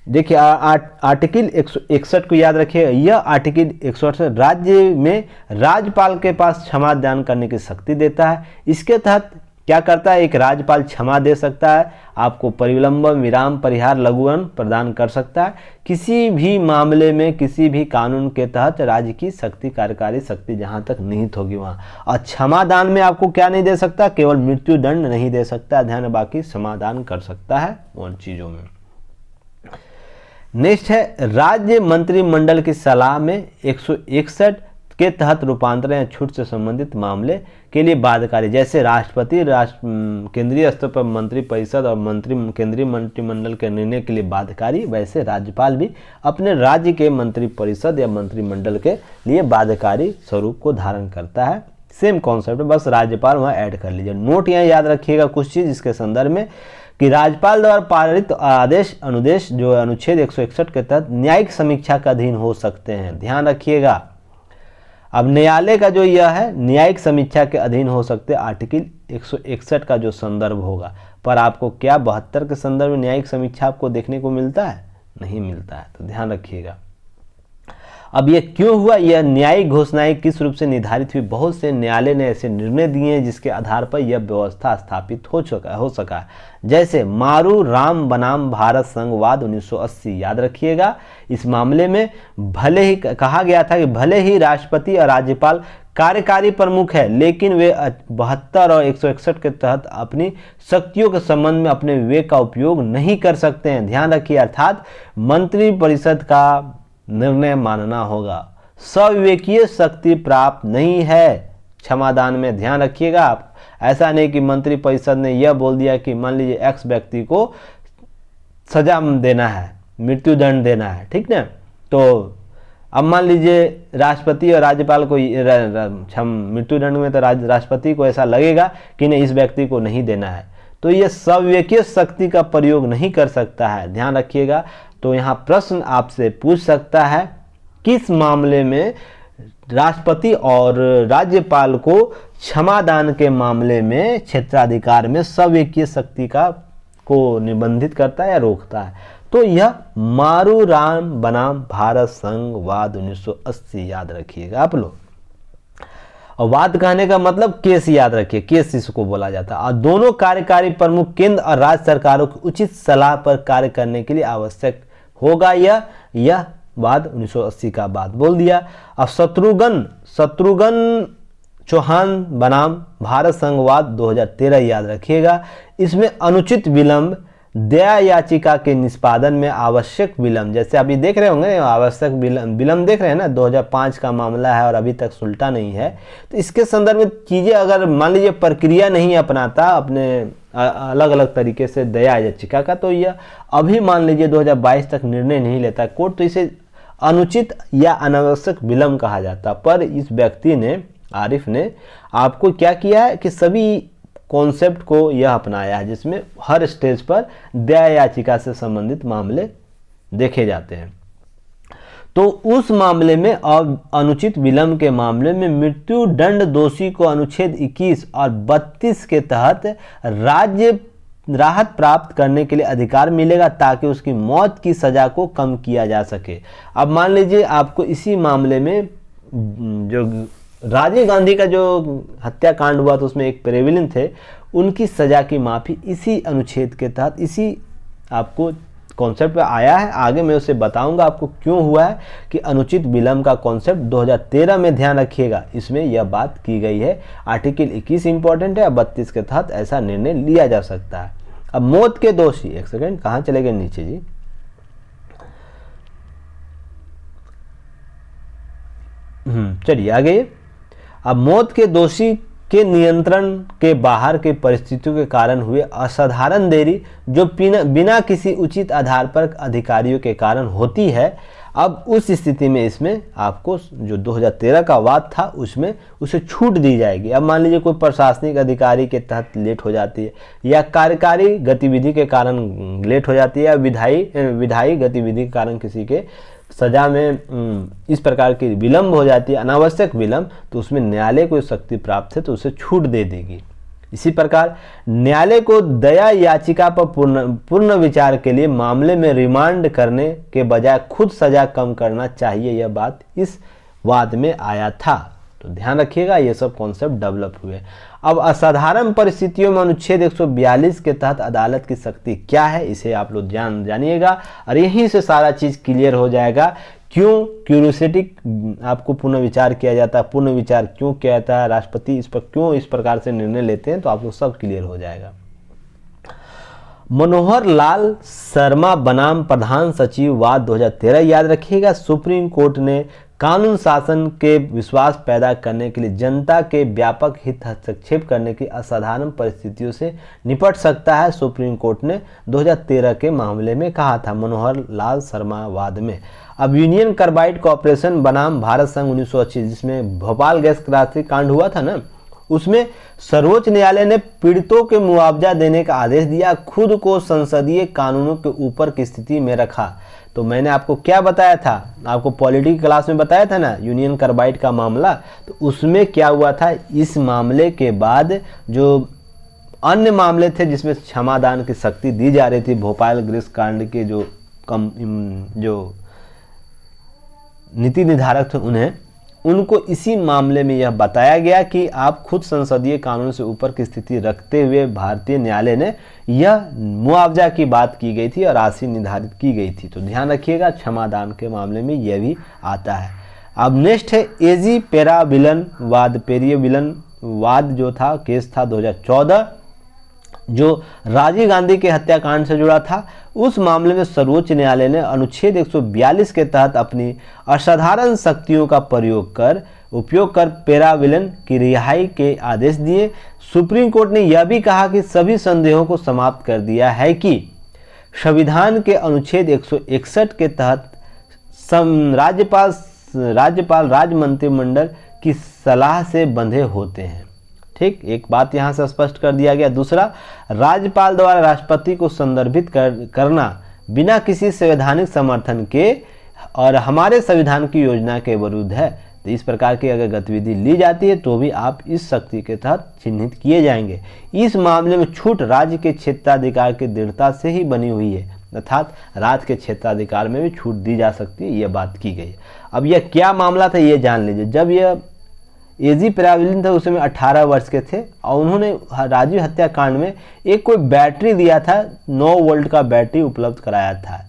देखिए आर्टिकल 161 को याद रखिएगा। यह आर्टिकल 161 राज्य में राज्यपाल के पास क्षमा दान करने की शक्ति देता है। इसके तहत क्या करता है, एक राज्यपाल क्षमा दे सकता है, आपको परिविलंबन विराम परिहार लघुवन प्रदान कर सकता है, किसी भी मामले में किसी भी कानून के तहत राज्य की शक्ति कार्यकारी शक्ति जहां तक निहित होगी वहां। और क्षमादान में आपको क्या नहीं दे सकता, केवल मृत्यु दंड नहीं दे सकता, ध्यान, बाकी समाधान कर सकता है उन चीजों में। नेक्स्ट है राज्य मंत्रिमंडल की सलाह में 161 के तहत रूपांतरण या छूट से संबंधित मामले के लिए बाध्यकारी, जैसे राष्ट्रपति केंद्रीय स्तर पर मंत्रिपरिषद और केंद्रीय मंत्रिमंडल के निर्णय के लिए बाध्यकारी, वैसे राज्यपाल भी अपने राज्य के मंत्रिपरिषद या मंत्रिमंडल के लिए बाध्यकारी स्वरूप को धारण करता है। सेम कॉन्सेप्ट, बस राज्यपाल वहाँ ऐड कर लीजिए। नोट यहाँ याद रखिएगा कुछ चीज़ इसके संदर्भ में कि राज्यपाल द्वारा पारित आदेश अनुदेश जो अनुच्छेद 161 के तहत न्यायिक समीक्षा का अधीन हो सकते हैं, ध्यान रखिएगा। अब न्यायालय का जो यह है न्यायिक समीक्षा के अधीन हो सकते आर्टिकल 161 का जो संदर्भ होगा, पर आपको क्या 72 के संदर्भ में न्यायिक समीक्षा आपको देखने को मिलता है, नहीं मिलता है, तो ध्यान रखिएगा। अब ये क्यों हुआ, यह न्यायिक घोषणाएं किस रूप से निर्धारित हुई, बहुत से न्यायालय ने ऐसे निर्णय दिए हैं जिसके आधार पर यह व्यवस्था स्थापित हो सका, जैसे मारू राम बनाम भारत संघवाद 1980, याद रखिएगा। इस मामले में भले ही कहा गया था कि भले ही राष्ट्रपति और राज्यपाल कार्यकारी प्रमुख है, लेकिन वे 72 और 161 के तहत अपनी शक्तियों के संबंध में अपने विवेक का उपयोग नहीं कर सकते हैं, ध्यान रखिए। अर्थात मंत्रिपरिषद का निर्णय मानना होगा, सविवेकीय शक्ति प्राप्त नहीं है क्षमादान में, ध्यान रखिएगा आप। ऐसा नहीं कि मंत्रिपरिषद ने यह बोल दिया कि मान लीजिए एक्स व्यक्ति को सजा देना है, मृत्यु दंड देना है, ठीक ना, तो अब मान लीजिए राष्ट्रपति और राज्यपाल को मृत्यु दंड में तो राष्ट्रपति को ऐसा लगेगा कि नहीं इस व्यक्ति को नहीं देना है, तो यह सविवेकीय शक्ति का प्रयोग नहीं कर सकता है, ध्यान रखिएगा। तो यहाँ प्रश्न आपसे पूछ सकता है किस मामले में राष्ट्रपति और राज्यपाल को क्षमादान के मामले में क्षेत्राधिकार में सविवेकीय शक्ति को निबंधित करता है या रोकता है, तो यह मारू राम बनाम भारत संघवाद 1980, याद रखिएगा आप लोग। और वाद कहने का मतलब केस, याद रखिए, केस इसको बोला जाता है। और दोनों कार्यकारी प्रमुख केंद्र और राज्य सरकारों की उचित सलाह पर कार्य करने के लिए आवश्यक होगा, यह वाद 1980 का बात बोल दिया। अब शत्रुघ्न चौहान बनाम भारत संघवाद 2013, याद रखिएगा। इसमें अनुचित विलंब, दया याचिका के निष्पादन में आवश्यक विलंब, जैसे अभी देख रहे होंगे आवश्यक विलंब देख रहे हैं ना, 2005 का मामला है और अभी तक सुलटा नहीं है, तो इसके संदर्भ में चीज़ें अगर मान लीजिए प्रक्रिया नहीं अपनाता अपने अलग अलग तरीके से दया याचिका का, तो यह अभी मान लीजिए 2022 तक निर्णय नहीं लेता कोर्ट, तो इसे अनुचित या अनावश्यक विलंब कहा जाता। पर इस व्यक्ति ने, आरिफ ने आपको क्या किया है कि सभी कॉन्सेप्ट को यह अपनाया है जिसमें हर स्टेज पर दया याचिका से संबंधित मामले देखे जाते हैं। तो उस मामले में अनुचित विलंब के मामले में मृत्यु दंड दोषी को अनुच्छेद 21 और 32 के तहत राज्य राहत प्राप्त करने के लिए अधिकार मिलेगा ताकि उसकी मौत की सजा को कम किया जा सके। अब मान लीजिए आपको इसी मामले में जो राजीव गांधी का जो हत्याकांड हुआ तो उसमें एक प्रेविलेंस थे, उनकी सजा की माफ़ी इसी अनुच्छेद के तहत, इसी आपको कॉन्सेप्ट पे आया है। आगे मैं उसे बताऊंगा आपको क्यों हुआ है कि अनुचित विलंब का कॉन्सेप्ट 2013 में, ध्यान रखिएगा, इसमें यह बात की गई है। आर्टिकल 21 इंपॉर्टेंट है, 32 के तहत ऐसा निर्णय लिया जा सकता है। अब मौत के दोषी, एक सेकेंड कहाँ चले गए नीचे जी, चलिए आगे। अब मौत के दोषी के नियंत्रण के बाहर के परिस्थितियों के कारण हुए असाधारण देरी जो बिना किसी उचित आधार पर अधिकारियों के कारण होती है, अब उस स्थिति में इसमें आपको जो 2013 का वाद था उसमें उसे छूट दी जाएगी। अब मान लीजिए कोई प्रशासनिक अधिकारी के तहत लेट हो जाती है या कार्यकारी गतिविधि के कारण लेट हो जाती है या विधायी गतिविधि के कारण किसी के सजा में इस प्रकार की विलंब हो जाती है, अनावश्यक विलंब, तो उसमें न्यायालय को शक्ति प्राप्त है तो उसे छूट दे देगी। इसी प्रकार न्यायालय को दया याचिका पर पूर्ण विचार के लिए मामले में रिमांड करने के बजाय खुद सजा कम करना चाहिए, यह बात इस वाद में आया था। तो ध्यान रखिएगा ये सब कॉन्सेप्ट डेवलप हुए। अब असाधारण परिस्थितियों में अनुच्छेद 142 के तहत अदालत की शक्ति क्या है, इसे आप लोग जानिएगा और यहीं से सारा चीज़ क्लियर हो जाएगा। क्यों क्यूरियोसिटी आपको पुनः विचार किया जाता है, पुनः विचार क्यों किया जाता है, राष्ट्रपति इस पर क्यों इस प्रकार से निर्णय लेते हैं, तो आपको सब क्लियर हो जाएगा। मनोहर लाल शर्मा बनाम प्रधान सचिव वाद 2013 याद रखिएगा। सुप्रीम कोर्ट ने कानून शासन के विश्वास पैदा करने के लिए जनता के व्यापक हित हस्तक्षेप करने की असाधारण परिस्थितियों से निपट सकता है, सुप्रीम कोर्ट ने 2013 के मामले में कहा था मनोहर लाल शर्मा वाद में। अब यूनियन कार्बाइड कॉर्पोरेशन बनाम भारत संघ 1980 जिसमें भोपाल गैस त्रासदी कांड हुआ था ना, उसमें सर्वोच्च न्यायालय ने पीड़ितों के मुआवजा देने का आदेश दिया, खुद को संसदीय कानूनों के ऊपर की स्थिति में रखा। तो मैंने आपको क्या बताया था, आपको पॉलिटिक्स क्लास में बताया था ना यूनियन कार्बाइड का मामला, तो उसमें क्या हुआ था, इस मामले के बाद जो अन्य मामले थे जिसमें क्षमादान की शक्ति दी जा रही थी, भोपाल गैस कांड के जो नीति निर्धारक थे उनको इसी मामले में यह बताया गया कि आप खुद संसदीय कानून से ऊपर की स्थिति रखते हुए भारतीय न्यायालय ने यह मुआवजा की बात की गई थी और राशि निर्धारित की गई थी। तो ध्यान रखिएगा क्षमादान के मामले में यह भी आता है। अब नेक्स्ट है एजी पेराविलन वाद। पेराविलन वाद जो था केस था 2014 जो राजीव गांधी के हत्याकांड से जुड़ा था। उस मामले में सर्वोच्च न्यायालय ने अनुच्छेद 142 के तहत अपनी असाधारण शक्तियों का उपयोग कर पेराविलन की रिहाई के आदेश दिए। सुप्रीम कोर्ट ने यह भी कहा कि सभी संदेहों को समाप्त कर दिया है कि संविधान के अनुच्छेद 161 के तहत राज्यपाल राज्य मंत्रिमंडल की सलाह से बंधे होते हैं। ठीक, एक बात यहाँ से स्पष्ट कर दिया गया। दूसरा, राज्यपाल द्वारा राष्ट्रपति को संदर्भित करना बिना किसी संवैधानिक समर्थन के और हमारे संविधान की योजना के विरुद्ध है। तो इस प्रकार की अगर गतिविधि ली जाती है तो भी आप इस शक्ति के तहत चिन्हित किए जाएंगे। इस मामले में छूट राज्य के क्षेत्राधिकार की दृढ़ता से ही बनी हुई है, अर्थात राज्य के क्षेत्राधिकार में भी छूट दी जा सकती है, यह बात की गई। अब यह क्या मामला था ये जान लीजिए। जब यह एजी पेराविलन था उसमें 18 वर्ष के थे और उन्होंने राजीव हत्याकांड में एक कोई बैटरी दिया था, 9 वोल्ट का बैटरी उपलब्ध कराया था।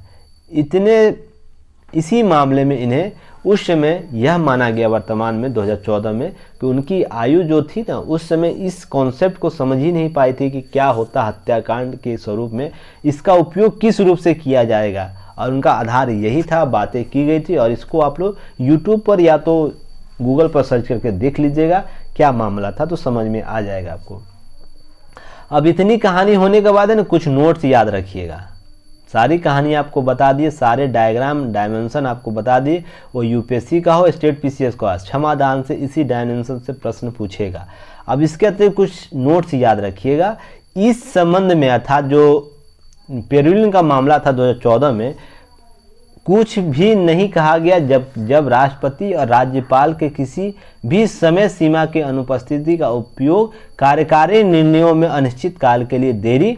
इसी मामले में इन्हें उस समय यह माना गया वर्तमान में 2014 में कि उनकी आयु जो थी ना उस समय इस कॉन्सेप्ट को समझ ही नहीं पाई थी कि क्या होता हत्याकांड के स्वरूप में, इसका उपयोग किस रूप से किया जाएगा, और उनका आधार यही था, बातें की गई थी। और इसको आप लोग यूट्यूब पर या तो गूगल पर सर्च करके देख लीजिएगा क्या मामला था, तो समझ में आ जाएगा आपको। अब इतनी कहानी होने के बाद है ना कुछ नोट्स याद रखिएगा। सारी कहानी आपको बता दिए, सारे डायग्राम डायमेंशन आपको बता दिए। वो यूपीएससी का हो स्टेट पीसीएस का हो, क्षमादान से इसी डायमेंशन से प्रश्न पूछेगा। अब इसके अतिरिक्त कुछ नोट्स याद रखिएगा इस संबंध में, अर्थात जो पेराविलन का मामला था 2014 में कुछ भी नहीं कहा गया जब राष्ट्रपति और राज्यपाल के किसी भी समय सीमा के अनुपस्थिति का उपयोग कार्यकारी निर्णयों में अनिश्चित काल के लिए देरी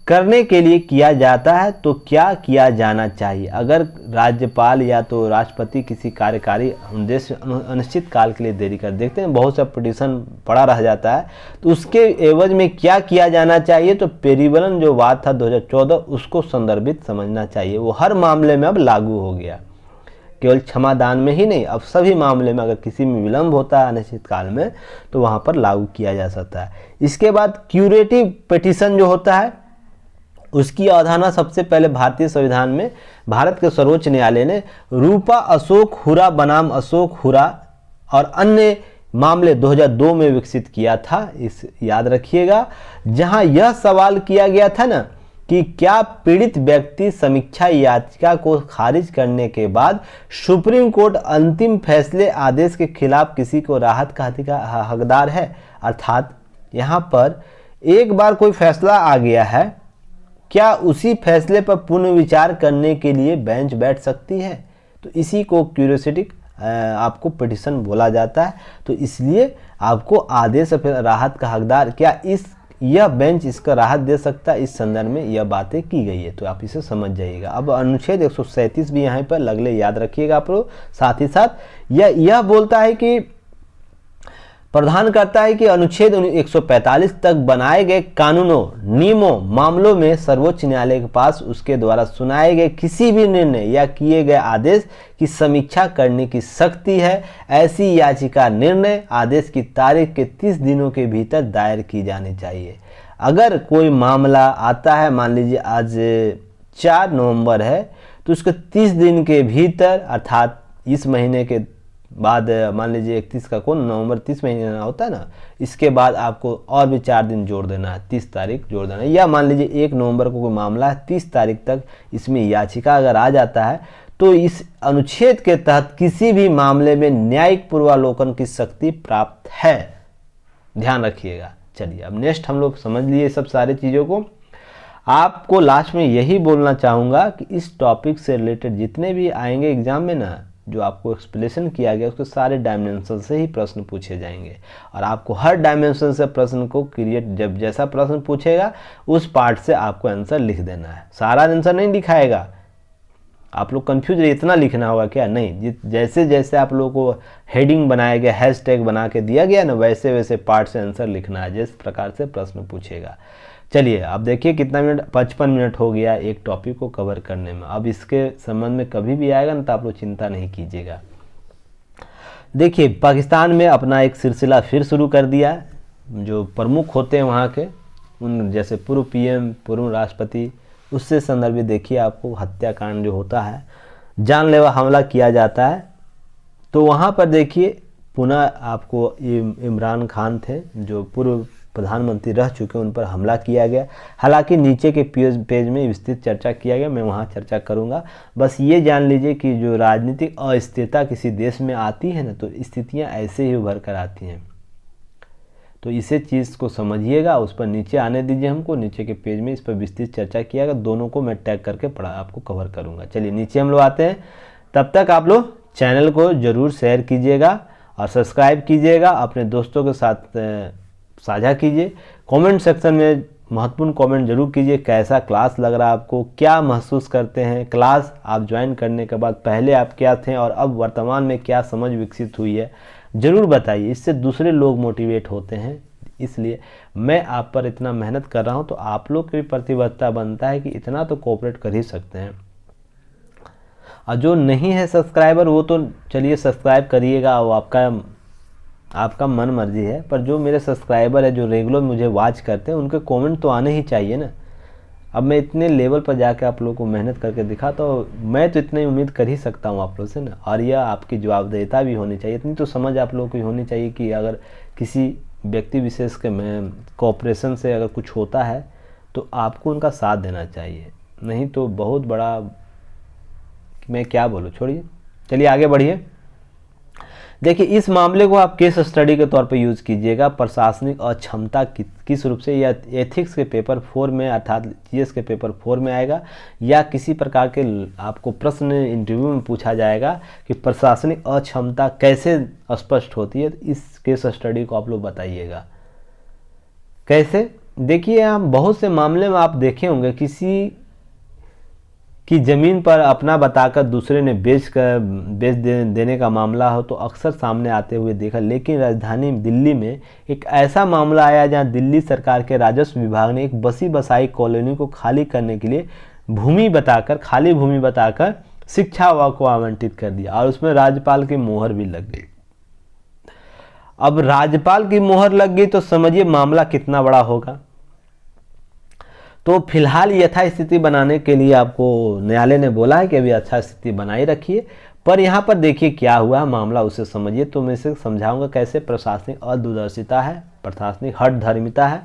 करने के लिए किया जाता है तो क्या किया जाना चाहिए। अगर राज्यपाल या तो राष्ट्रपति किसी कार्यकारी उद्देश्य अनिश्चित काल के लिए देरी कर, देखते हैं बहुत सा पिटीशन पड़ा रह जाता है, तो उसके एवज में क्या किया जाना चाहिए। तो पेराविलन जो वाद था 2014 उसको संदर्भित समझना चाहिए। वो हर मामले में अब लागू हो गया, केवल क्षमादान में ही नहीं, अब सभी मामले में अगर किसी में विलंब होता है अनिश्चित काल में तो वहाँ पर लागू किया जा सकता है। इसके बाद क्यूरेटिव पिटीशन जो होता है उसकी अवधारणा सबसे पहले भारतीय संविधान में भारत के सर्वोच्च न्यायालय ने रूपा अशोक हुरा बनाम अशोक हुरा और अन्य मामले 2002 में विकसित किया था, इस याद रखिएगा। जहां यह सवाल किया गया था ना कि क्या पीड़ित व्यक्ति समीक्षा याचिका को खारिज करने के बाद सुप्रीम कोर्ट अंतिम फैसले आदेश के खिलाफ किसी को राहत का हकदार है। अर्थात यहाँ पर एक बार कोई फैसला आ गया है, क्या उसी फैसले पर पुनर्विचार करने के लिए बेंच बैठ सकती है। तो इसी को क्यूरियोसिटी आपको पिटीशन बोला जाता है। तो इसलिए आपको आदेश फिर राहत का हकदार, क्या यह बेंच इसका राहत दे सकता है, इस संदर्भ में यह बातें की गई है, तो आप इसे समझ जाइएगा। अब अनुच्छेद 137 भी यहाँ पर लगले याद रखिएगा आप लोग। साथ ही साथ यह बोलता है कि प्रावधान करता है कि अनुच्छेद 145 तक बनाए गए कानूनों नियमों मामलों में सर्वोच्च न्यायालय के पास उसके द्वारा सुनाए गए किसी भी निर्णय या किए गए आदेश की समीक्षा करने की शक्ति है। ऐसी याचिका निर्णय आदेश की तारीख के 30 दिनों के भीतर दायर की जानी चाहिए। अगर कोई मामला आता है, मान लीजिए आज 4 नवंबर है, तो उसके 30 दिन के भीतर अर्थात इस महीने के बाद, मान लीजिए 31 का कौन नवंबर 30 महीना होता है ना, इसके बाद आपको और भी 4 दिन जोड़ देना है, 30 तारीख जोड़ देना है। या मान लीजिए 1 नवंबर को कोई मामला है, 30 तारीख तक इसमें याचिका अगर आ जाता है तो इस अनुच्छेद के तहत किसी भी मामले में न्यायिक पूर्वालोकन की शक्ति प्राप्त है। ध्यान रखिएगा। चलिए अब नेक्स्ट हम लोग समझ लिए सब सारी चीज़ों को। आपको लास्ट में यही बोलना चाहूँगा कि इस टॉपिक से रिलेटेड जितने भी आएंगे एग्जाम में ना, जो आपको एक्सप्लेनेशन किया गया उसके सारे डायमेंशन से ही प्रश्न पूछे जाएंगे और आपको हर डायमेंशन से प्रश्न को क्रिएट, जब जैसा प्रश्न पूछेगा उस पार्ट से आपको आंसर लिख देना है। सारा आंसर नहीं लिखाएगा, आप लोग कंफ्यूज रहे इतना लिखना होगा क्या, नहीं, जैसे जैसे आप लोगों को हेडिंग बनाया गया, हैशटैग बना के दिया गया ना, वैसे वैसे पार्ट से आंसर लिखना है जिस प्रकार से प्रश्न पूछेगा। चलिए अब देखिए कितना मिनट, 55 मिनट हो गया एक टॉपिक को कवर करने में। अब इसके संबंध में कभी भी आएगा ना तो आप लोग चिंता नहीं कीजिएगा। देखिए पाकिस्तान में अपना एक सिलसिला फिर शुरू कर दिया। जो प्रमुख होते हैं वहाँ के, उन जैसे पूर्व पीएम, पूर्व राष्ट्रपति, उससे संदर्भित देखिए आपको हत्याकांड जो होता है, जानलेवा हमला किया जाता है। तो वहाँ पर देखिए पुनः आपको इमरान खान थे जो पूर्व प्रधानमंत्री रह चुके, उन पर हमला किया गया। हालांकि नीचे के पेज में विस्तृत चर्चा किया गया, मैं वहाँ चर्चा करूँगा। बस ये जान लीजिए कि जो राजनीतिक अस्थिरता किसी देश में आती है ना, तो स्थितियाँ ऐसे ही उभर कर आती हैं। तो इसे चीज़ को समझिएगा, उस पर नीचे आने दीजिए हमको, नीचे के पेज में इस पर विस्तृत चर्चा किया गया। दोनों को मैं टैग करके आपको कवर करूँगा। चलिए नीचे हम लोग आते हैं। तब तक आप लोग चैनल को ज़रूर शेयर कीजिएगा और सब्सक्राइब कीजिएगा, अपने दोस्तों के साथ साझा कीजिए। कमेंट सेक्शन में महत्वपूर्ण कमेंट जरूर कीजिए, कैसा क्लास लग रहा है आपको, क्या महसूस करते हैं क्लास आप ज्वाइन करने के बाद, पहले आप क्या थे और अब वर्तमान में क्या समझ विकसित हुई है, ज़रूर बताइए। इससे दूसरे लोग मोटिवेट होते हैं, इसलिए मैं आप पर इतना मेहनत कर रहा हूं, तो आप लोग की भी प्रतिबद्धता बनता है कि इतना तो कोऑपरेट कर ही सकते हैं। और जो नहीं है सब्सक्राइबर वो तो चलिए सब्सक्राइब करिएगा, वो आपका मन मर्जी है, पर जो मेरे सब्सक्राइबर है जो रेगुलर मुझे वॉच करते हैं, उनके कमेंट तो आने ही चाहिए ना। अब मैं इतने लेवल पर जाके आप लोगों को मेहनत करके दिखा, तो मैं तो इतनी उम्मीद कर ही सकता हूँ आप लोगों से ना। और यह आपकी जवाबदेहिता भी होनी चाहिए, इतनी तो समझ आप लोगों की होनी चाहिए कि अगर किसी व्यक्ति विशेष के में कोऑपरेशन से अगर कुछ होता है तो आपको उनका साथ देना चाहिए, नहीं तो बहुत बड़ा, मैं क्या बोलूँ, छोड़िए। चलिए आगे बढ़िए। देखिए इस मामले को आप केस स्टडी के तौर पे यूज़ कीजिएगा। प्रशासनिक अक्षमता किस रूप से, या एथिक्स के पेपर 4 में अर्थात जीएस के पेपर 4 में आएगा, या किसी प्रकार के आपको प्रश्न इंटरव्यू में पूछा जाएगा कि प्रशासनिक अक्षमता कैसे स्पष्ट होती है, इस केस स्टडी को आप लोग बताइएगा। कैसे, देखिए हम बहुत से मामले में आप देखे होंगे, किसी कि ज़मीन पर अपना बताकर दूसरे ने बेच देने का मामला हो तो अक्सर सामने आते हुए देखा। लेकिन राजधानी दिल्ली में एक ऐसा मामला आया जहां दिल्ली सरकार के राजस्व विभाग ने एक बसी बसाई कॉलोनी को खाली करने के लिए खाली भूमि बताकर शिक्षा विभाग को आवंटित कर दिया और उसमें राज्यपाल की मोहर भी लग गई। अब राज्यपाल की मोहर लग गई तो समझिए मामला कितना बड़ा होगा। तो फिलहाल यथास्थिति बनाने के लिए आपको न्यायालय ने बोला है कि अभी अच्छा स्थिति बनाई रखिए, पर यहाँ पर देखिए क्या हुआ मामला, उसे समझिए। तो मैं इसे समझाऊंगा कैसे प्रशासनिक अदूरदर्शिता है, प्रशासनिक हठधर्मिता है।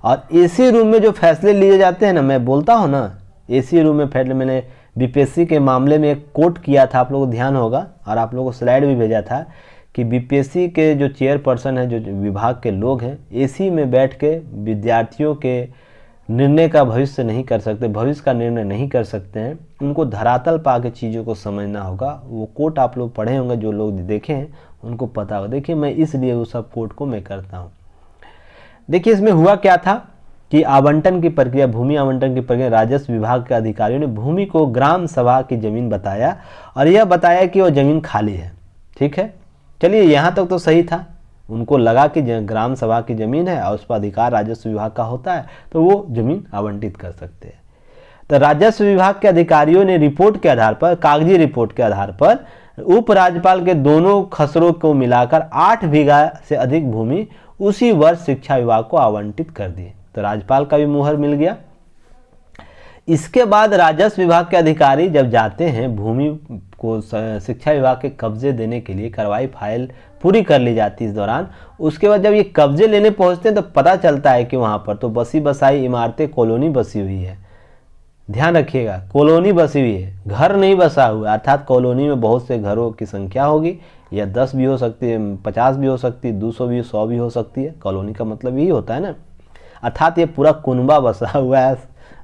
और एसी रूम में जो फैसले लिए जाते हैं ना, मैं बोलता हूँ ना, एसी रूम में फैसले, मैंने बीपीएससी के मामले में एक कोट किया था, आप लोगों को ध्यान होगा, और आप लोगों को स्लाइड भी भेजा था कि बीपीएससी के जो चेयरपर्सन है, जो विभाग के लोग हैं, एसी में बैठ के विद्यार्थियों के निर्णय का भविष्य नहीं कर सकते, भविष्य का निर्णय नहीं कर सकते हैं, उनको धरातल पा के चीज़ों को समझना होगा। वो कोट आप लोग पढ़े होंगे, जो लोग देखे हैं उनको पता होगा। देखिए मैं इसलिए उस सब कोट को मैं करता हूँ। देखिए इसमें हुआ क्या था कि आवंटन की प्रक्रिया, भूमि आवंटन की प्रक्रिया, राजस्व विभाग के अधिकारियों ने भूमि को ग्राम सभा की ज़मीन बताया और यह बताया कि वह ज़मीन खाली है। ठीक है, चलिए यहाँ तक तो सही था, उनको लगा कि ग्राम सभा की ज़मीन है और उस पर अधिकार राजस्व विभाग का होता है, तो वो ज़मीन आवंटित कर सकते हैं। तो राजस्व विभाग के अधिकारियों ने रिपोर्ट के आधार पर, कागजी रिपोर्ट के आधार पर उपराज्यपाल के दोनों खसरों को मिलाकर 8 बीघा से अधिक भूमि उसी वर्ष शिक्षा विभाग को आवंटित कर दी। तो राज्यपाल का भी मुहर मिल गया। इसके बाद राजस्व विभाग के अधिकारी जब जाते हैं भूमि को शिक्षा विभाग के कब्जे देने के लिए, कार्रवाई फाइल पूरी कर ली जाती है इस दौरान। उसके बाद जब ये कब्जे लेने पहुंचते हैं तो पता चलता है कि वहां पर तो बसी बसाई इमारतें, कॉलोनी बसी हुई है। ध्यान रखिएगा, कॉलोनी बसी हुई है, घर नहीं बसा हुआ। अर्थात कॉलोनी में बहुत से घरों की संख्या होगी, या 10 भी हो सकती है, 50 भी हो सकती है, 200 भी, 100 भी हो सकती है। कॉलोनी का मतलब यही होता है ना। अर्थात ये पूरा कुनबा बसा हुआ है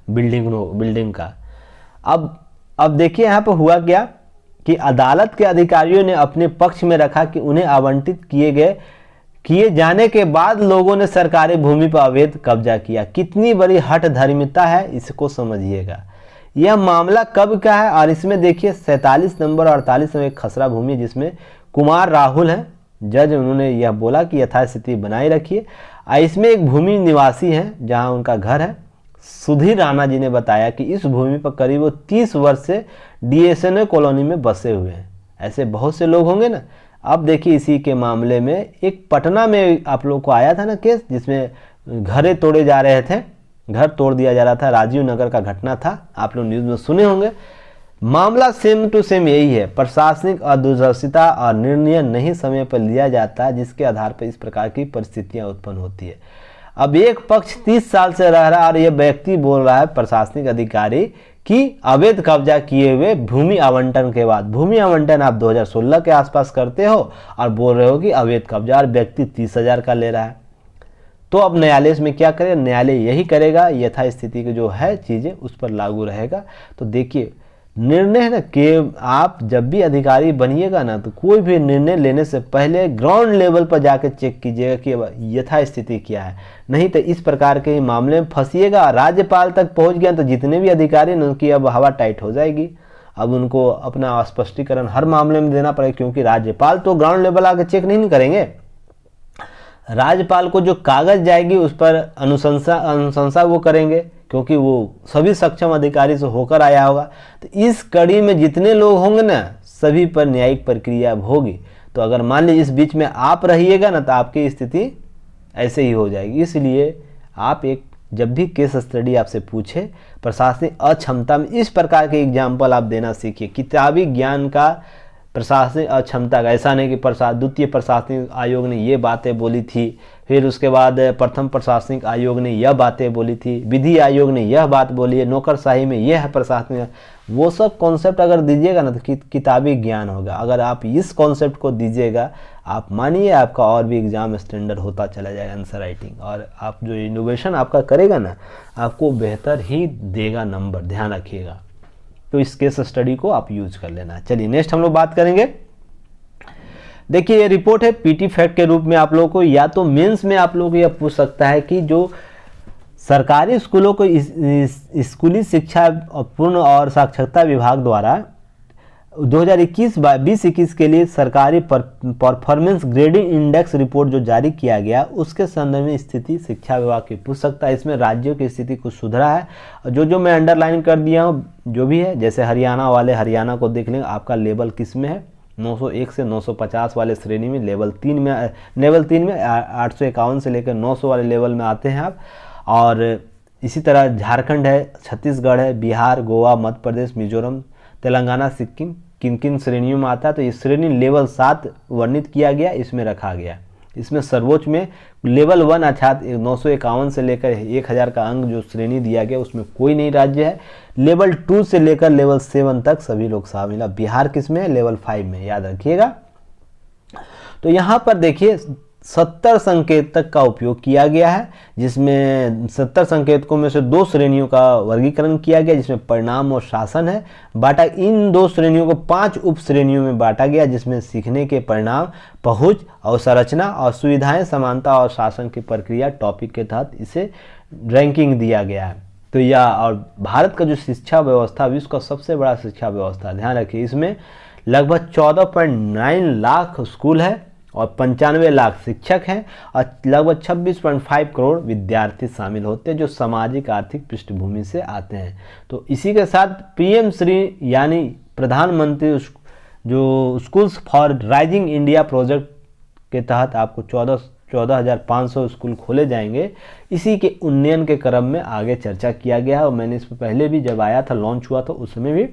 बिल्डिंग का। अब देखिए यहाँ पर हुआ क्या कि अदालत के अधिकारियों ने अपने पक्ष में रखा कि उन्हें आवंटित किए जाने के बाद लोगों ने सरकारी भूमि पर अवैध कब्जा किया। कितनी बड़ी हठ धर्मिता है, इसको समझिएगा। यह मामला कब का है, और इसमें देखिए 47 नंबर और 48 नंबर खसरा भूमि, जिसमें कुमार राहुल हैं जज, उन्होंने यह बोला कि यथास्थिति बनाए रखिए। इसमें एक भूमि निवासी हैं जहां उनका घर है, सुधीर राणा जी ने बताया कि इस भूमि पर करीब 30 वर्ष से DSNA कॉलोनी में बसे हुए हैं। ऐसे बहुत से लोग होंगे ना। अब देखिए इसी के मामले में एक पटना में आप लोग को आया था ना केस, जिसमें घरे तोड़े जा रहे थे, घर तोड़ दिया जा रहा था, राजीव नगर का घटना था, आप लोग न्यूज़ में सुने होंगे। मामला सेम टू सेम यही है। प्रशासनिक अदूरदर्शिता और निर्णय नहीं समय पर लिया जाता है, जिसके आधार पर इस प्रकार की परिस्थितियां उत्पन्न होती है। अब एक पक्ष 30 साल से रह रहा है और यह व्यक्ति बोल रहा है, प्रशासनिक अधिकारी, कि अवैध कब्जा किए हुए भूमि आवंटन के बाद, भूमि आवंटन आप 2016 के आसपास करते हो और बोल रहे हो कि अवैध कब्जा, और व्यक्ति 30,000 का ले रहा है। तो अब न्यायालय इसमें क्या करेगा? न्यायालय यही करेगा, यथास्थिति की जो है चीज़ें उस पर लागू रहेगा। तो देखिए निर्णय है ना कि आप जब भी अधिकारी बनिएगा ना, तो कोई भी निर्णय लेने से पहले ग्राउंड लेवल पर जाकर चेक कीजिएगा कि यथास्थिति क्या है। नहीं तो इस प्रकार के ही मामले में फंसिएगा। राज्यपाल तक पहुंच गया तो जितने भी अधिकारी हैं उनकी अब हवा टाइट हो जाएगी। अब उनको अपना स्पष्टीकरण हर मामले में देना पड़ेगा, क्योंकि राज्यपाल तो ग्राउंड लेवल आकर चेक नहीं करेंगे। राज्यपाल को जो कागज जाएगी उस पर अनुशंसा वो करेंगे, क्योंकि वो सभी सक्षम अधिकारी से होकर आया होगा। तो इस कड़ी में जितने लोग होंगे ना, सभी पर न्यायिक प्रक्रिया होगी। तो अगर मान लीजिए इस बीच में आप रहिएगा ना, तो आपकी स्थिति ऐसे ही हो जाएगी। इसलिए आप एक जब भी केस स्टडी आपसे पूछे प्रशासनिक अक्षमता में, इस प्रकार के एग्जाम्पल आप देना सीखिए। किताबी ज्ञान का प्रशासनिक अक्षमता का, ऐसा नहीं कि द्वितीय प्रशासनिक आयोग ने ये बातें बोली थी, फिर उसके बाद प्रथम प्रशासनिक आयोग ने यह बातें बोली थी, विधि आयोग ने यह बात बोली है, नौकरशाही में यह है प्रशासनिक, वो सब कॉन्सेप्ट अगर दीजिएगा ना तो किताबी ज्ञान होगा। अगर आप इस कॉन्सेप्ट को दीजिएगा, आप मानिए आपका और भी एग्जाम स्टैंडर्ड होता चला जाएगा आंसर राइटिंग, और आप जो इनोवेशन आपका करेगा ना, आपको बेहतर ही देगा नंबर, ध्यान रखिएगा। तो इस केस स्टडी को आप यूज कर लेना। चलिए नेक्स्ट हम लोग बात करेंगे। देखिए ये रिपोर्ट है पीटी फैक्ट के रूप में आप लोगों को, या तो मेंस में आप लोगों को यह पूछ सकता है कि जो सरकारी स्कूलों को स्कूली शिक्षा पूर्ण और साक्षरता विभाग द्वारा 2021 के लिए सरकारी परफॉर्मेंस ग्रेडिंग इंडेक्स रिपोर्ट जो जारी किया गया, उसके संदर्भ में स्थिति शिक्षा विभाग की पूछ सकता है। इसमें राज्यों की स्थिति कुछ सुधरा है, जो मैं अंडरलाइन कर दिया हूँ जो भी है, जैसे हरियाणा वाले हरियाणा को देख लेंगे, आपका लेवल किस में है, 901 से 950 वाले श्रेणी में, लेवल 3 में 851 से लेकर 900 वाले लेवल में आते हैं आप। और इसी तरह झारखंड है, छत्तीसगढ़ है, बिहार, गोवा, मध्य प्रदेश, मिजोरम, तेलंगाना, सिक्किम किन किन श्रेणियों में आता है, तो इस श्रेणी लेवल 7 वर्णित किया गया, इसमें रखा गया। इसमें सर्वोच्च में लेवल 1 अर्थात 951 से लेकर 1000 का अंक जो श्रेणी दिया गया, उसमें कोई नहीं राज्य है। लेवल 2 से लेकर लेवल 7 तक सभी लोग शामिल है। बिहार किस में है? लेवल 5 में, याद रखिएगा। तो यहाँ पर देखिए 70 संकेतक का उपयोग किया गया है, जिसमें 70 संकेतकों में से 2 श्रेणियों का वर्गीकरण किया गया, जिसमें परिणाम और शासन है। बांटा इन 2 श्रेणियों को 5 उप श्रेणियों में बांटा गया, जिसमें सीखने के परिणाम, पहुंच, अवसंरचना और सुविधाएं, समानता और शासन की प्रक्रिया टॉपिक के तहत इसे रैंकिंग दिया गया है। तो यह और भारत का जो शिक्षा व्यवस्था विश्व का सबसे बड़ा शिक्षा व्यवस्था, ध्यान रखिए, इसमें लगभग 14.9 लाख स्कूल है और 95 लाख शिक्षक हैं और लगभग 26.5 करोड़ विद्यार्थी शामिल होते हैं जो सामाजिक आर्थिक पृष्ठभूमि से आते हैं। तो इसी के साथ पीएम श्री यानी प्रधानमंत्री जो schools for rising India project के तहत आपको 14,500 स्कूल खोले जाएंगे। इसी के उन्नयन के क्रम में आगे चर्चा किया गया है और मैंने इस पर पहले भी जब आया था, लॉन्च हुआ था, उसमें भी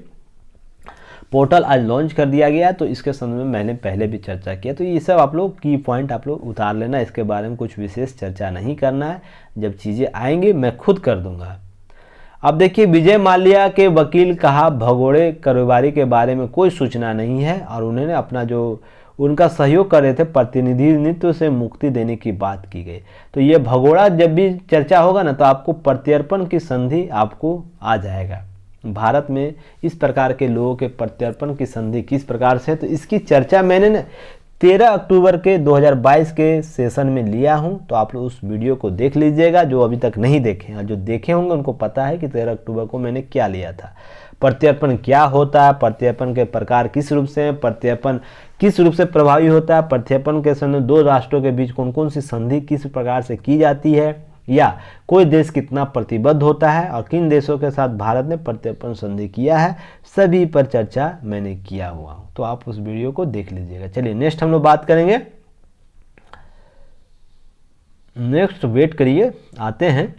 पोर्टल आज लॉन्च कर दिया गया, तो इसके संबंध में मैंने पहले भी चर्चा किया। तो ये सब आप लोग की पॉइंट आप लोग उतार लेना, इसके बारे में कुछ विशेष चर्चा नहीं करना है। जब चीज़ें आएंगी मैं खुद कर दूंगा। अब देखिए, विजय माल्या के वकील कहा भगोड़े कारोबारी के बारे में कोई सूचना नहीं है और उन्होंने अपना जो उनका सहयोग कर रहे थे प्रतिनिधित्व से मुक्ति देने की बात की गई। तो ये भगोड़ा जब भी चर्चा होगा ना, तो आपको प्रत्यर्पण की संधि आपको आ जाएगा। भारत में इस प्रकार के लोगों के प्रत्यर्पण की संधि किस प्रकार से है, तो इसकी चर्चा मैंने ना 13 अक्टूबर के 2022 के सेशन में लिया हूं। तो आप लोग उस वीडियो को देख लीजिएगा जो अभी तक नहीं देखे हैं, और जो देखे होंगे उनको पता है कि 13 अक्टूबर को मैंने क्या लिया था। प्रत्यर्पण क्या होता है, प्रत्यर्पण के प्रकार किस रूप से हैं, प्रत्यर्पण किस रूप से प्रभावी होता है, प्रत्यर्पण के समय दो राष्ट्रों के बीच कौन कौन सी संधि किस प्रकार से की जाती है, या कोई देश कितना प्रतिबद्ध होता है और किन देशों के साथ भारत ने प्रत्यर्पण संधि किया है, सभी पर चर्चा मैंने किया हुआ हूं। तो आप उस वीडियो को देख लीजिएगा। चलिए नेक्स्ट हम लोग बात करेंगे। नेक्स्ट वेट करिए, आते हैं।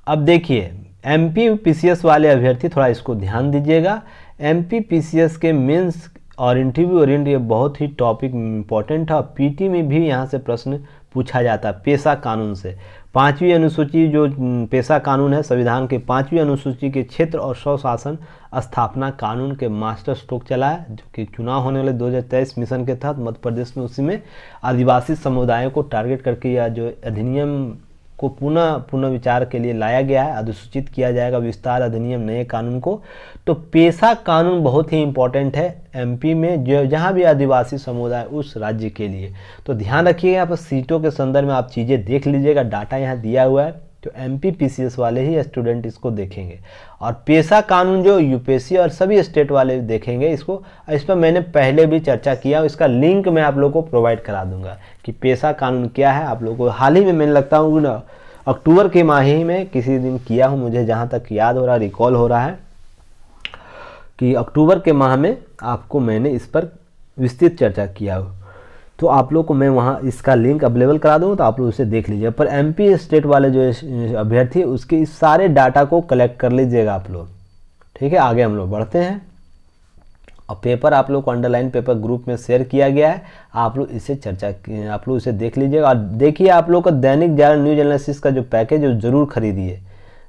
अब देखिए, एमपी पीसीएस वाले अभ्यर्थी थोड़ा इसको ध्यान दीजिएगा। एमपी पीसीएस के मेंस और इंटरव्यू ओरिएंट ये बहुत ही टॉपिक इम्पोर्टेंट है और पीटी में भी यहाँ से प्रश्न पूछा जाता है पेशा कानून से। 5वीं अनुसूची जो पेशा कानून है, संविधान के 5वीं अनुसूची के क्षेत्र और स्वशासन स्थापना कानून के मास्टर स्ट्रोक चला है, जो कि चुनाव होने वाले 2023 मिशन के तहत मध्य प्रदेश में उसी में आदिवासी समुदायों को टारगेट करके यह जो अधिनियम को पुनः विचार के लिए लाया गया है, अधिसूचित किया जाएगा विस्तार अधिनियम नए कानून को। तो पेशा कानून बहुत ही इम्पोर्टेंट है एमपी में, जो जहाँ भी आदिवासी समुदाय उस राज्य के लिए। तो ध्यान रखिएगा, यहाँ पर सीटों के संदर्भ में आप चीज़ें देख लीजिएगा, डाटा यहाँ दिया हुआ है। तो एमपी पीसीएस वाले ही स्टूडेंट इसको देखेंगे और पेशा कानून जो यूपीएससी और सभी स्टेट वाले देखेंगे इसको। इस पर मैंने पहले भी चर्चा किया, इसका लिंक मैं आप लोगों को प्रोवाइड करा दूंगा कि पेशा कानून क्या है। आप लोगों को हाल ही में मैंने लगता हूँ ना अक्टूबर के माह ही में किसी दिन किया हूँ, मुझे जहाँ तक याद हो रहा, रिकॉल हो रहा है कि अक्टूबर के माह में आपको मैंने इस पर विस्तृत चर्चा किया हो। तो आप लोग को मैं वहाँ इसका लिंक अवेलेबल करा दूँगा, तो आप लोग उसे देख लीजिए। पर एमपी स्टेट वाले जो अभ्यर्थी उसके इस सारे डाटा को कलेक्ट कर लीजिएगा आप लोग, ठीक है। आगे हम लोग बढ़ते हैं और पेपर आप लोग को अंडरलाइन पेपर ग्रुप में शेयर किया गया है, आप लोग इसे आप लोग इसे देख लीजिएगा। और देखिए, आप लोग का दैनिक जागरण न्यूज एनालिसिस का जो पैकेज है जरूर खरीदिए।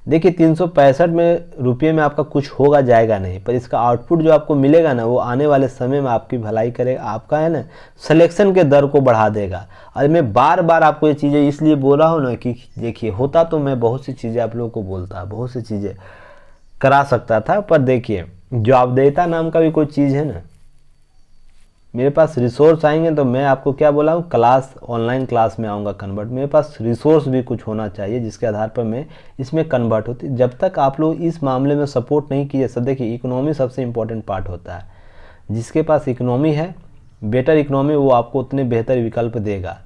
देखिए 365 रुपये में आपका कुछ होगा जाएगा नहीं, पर इसका आउटपुट जो आपको मिलेगा ना, वो आने वाले समय में आपकी भलाई करेगा, आपका है ना सिलेक्शन के दर को बढ़ा देगा। और मैं बार बार आपको ये चीज़ें इसलिए बोल रहा हूँ ना कि देखिए, होता तो मैं बहुत सी चीज़ें आप लोगों को बोलता, बहुत सी चीज़ें करा सकता था, पर देखिए जवाबदेहिता नाम का भी कोई चीज़ है ना। मेरे पास रिसोर्स आएंगे तो मैं आपको क्या बोला हूँ, क्लास ऑनलाइन क्लास में आऊँगा कन्वर्ट। मेरे पास रिसोर्स भी कुछ होना चाहिए जिसके आधार पर मैं इसमें कन्वर्ट होती। जब तक आप लोग इस मामले में सपोर्ट नहीं कीजिए, सब देखिए इकोनॉमी सबसे इम्पोर्टेंट पार्ट होता है। जिसके पास इकोनॉमी है, बेटर इकोनॉमी, वो आपको उतने बेहतर विकल्प देगा।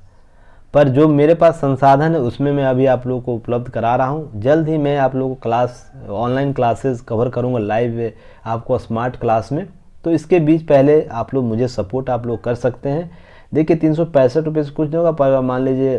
पर जो मेरे पास संसाधन है उसमें मैं अभी आप लोगों को उपलब्ध करा रहा हूँ। जल्द ही मैं आप लोगों को क्लास ऑनलाइन क्लासेस कवर करूँगा लाइव आपको स्मार्ट क्लास में। तो इसके बीच पहले आप लोग मुझे सपोर्ट आप लोग कर सकते हैं। देखिए 365 रुपये से कुछ नहीं होगा, पर मान लीजिए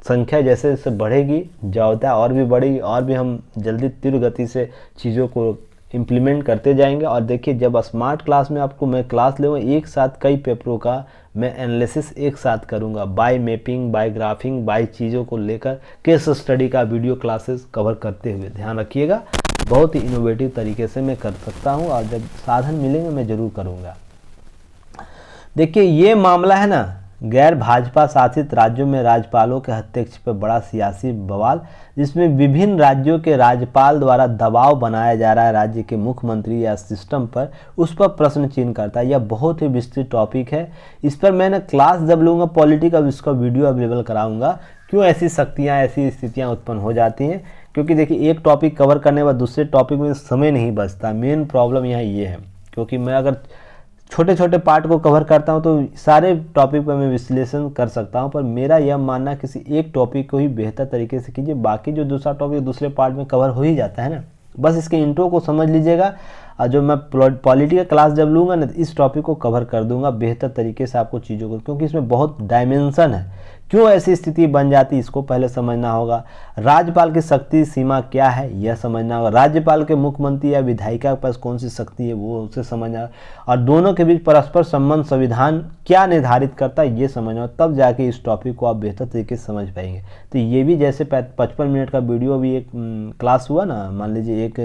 संख्या जैसे जैसे बढ़ेगी, जवाबदेही और भी बढ़ेगी, और भी हम जल्दी तीव्र गति से चीज़ों को इम्प्लीमेंट करते जाएंगे। और देखिए जब स्मार्ट क्लास में आपको मैं क्लास लूँगा, एक साथ कई पेपरों का मैं एनालिसिस एक साथ करूँगा, by mapping, by graphing, by चीज़ों को लेकर केस स्टडी का वीडियो क्लासेस कवर करते हुए। ध्यान रखिएगा, बहुत ही इनोवेटिव तरीके से मैं कर सकता हूँ और जब साधन मिलेंगे मैं ज़रूर करूँगा। देखिए ये मामला है ना, गैर भाजपा शासित राज्यों में राज्यपालों के हस्तक्षेप पर बड़ा सियासी बवाल, जिसमें विभिन्न राज्यों के राज्यपाल द्वारा दबाव बनाया जा रहा है राज्य के मुख्यमंत्री या सिस्टम पर, उस पर प्रश्न चिन्ह करता है। यह बहुत ही विस्तृत टॉपिक है, इस पर मैंने क्लास जब लूँगा पॉलिटी का इसका वीडियो अवेलेबल कराऊंगा, क्यों ऐसी शक्तियाँ ऐसी स्थितियाँ उत्पन्न हो जाती हैं। क्योंकि देखिए एक टॉपिक कवर करने के बाद दूसरे टॉपिक में समय नहीं बचता। मेन प्रॉब्लम यहाँ ये है, क्योंकि मैं अगर छोटे छोटे पार्ट को कवर करता हूँ तो सारे टॉपिक पर मैं विश्लेषण कर सकता हूँ, पर मेरा यह मानना किसी एक टॉपिक को ही बेहतर तरीके से कीजिए, बाकी जो दूसरा टॉपिक दूसरे पार्ट में कवर हो ही जाता है ना। बस इसके इंट्रो को समझ लीजिएगा, और जो मैं पॉलिटी का क्लास जब लूँगा ना, इस टॉपिक को कवर कर दूंगा बेहतर तरीके से आपको चीज़ों को, क्योंकि इसमें बहुत डायमेंशन है। क्यों ऐसी स्थिति बन जाती है इसको पहले समझना होगा। राज्यपाल की शक्ति सीमा क्या है यह समझना होगा। राज्यपाल के मुख्यमंत्री या विधायिका के पास कौन सी शक्ति है वो उसे समझना, और दोनों के बीच परस्पर संबंध संविधान क्या निर्धारित करता है ये समझना, तब जाके इस टॉपिक को आप बेहतर तरीके से समझ पाएंगे। तो ये भी जैसे 55 मिनट का वीडियो भी एक क्लास हुआ ना, मान लीजिए एक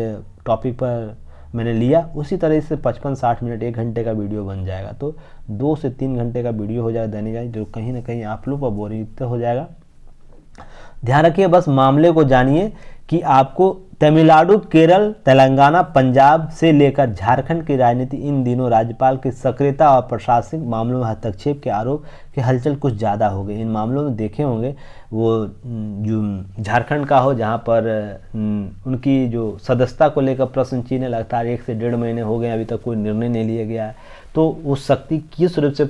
टॉपिक पर मैंने लिया, उसी तरह से 55-60 मिनट 1 घंटे का वीडियो बन जाएगा। तो 2 से 3 घंटे का वीडियो हो जाएगा दैनिक, जो कहीं ना कहीं आप लोग पर बोरिंग हो जाएगा। ध्यान रखिए, बस मामले को जानिए कि आपको तमिलनाडु, केरल, तेलंगाना, पंजाब से लेकर झारखंड की राजनीति, इन दिनों राज्यपाल की सक्रियता और प्रशासनिक मामलों में हस्तक्षेप के आरोप की हलचल कुछ ज़्यादा हो गई। इन मामलों में देखे होंगे वो जो झारखंड का हो, जहाँ पर उनकी जो सदस्यता को लेकर प्रश्न चिन्ह लगातार 1 से 1.5 महीने हो गए, अभी तक कोई निर्णय नहीं लिया गया है, तो उस शक्ति किस रूप से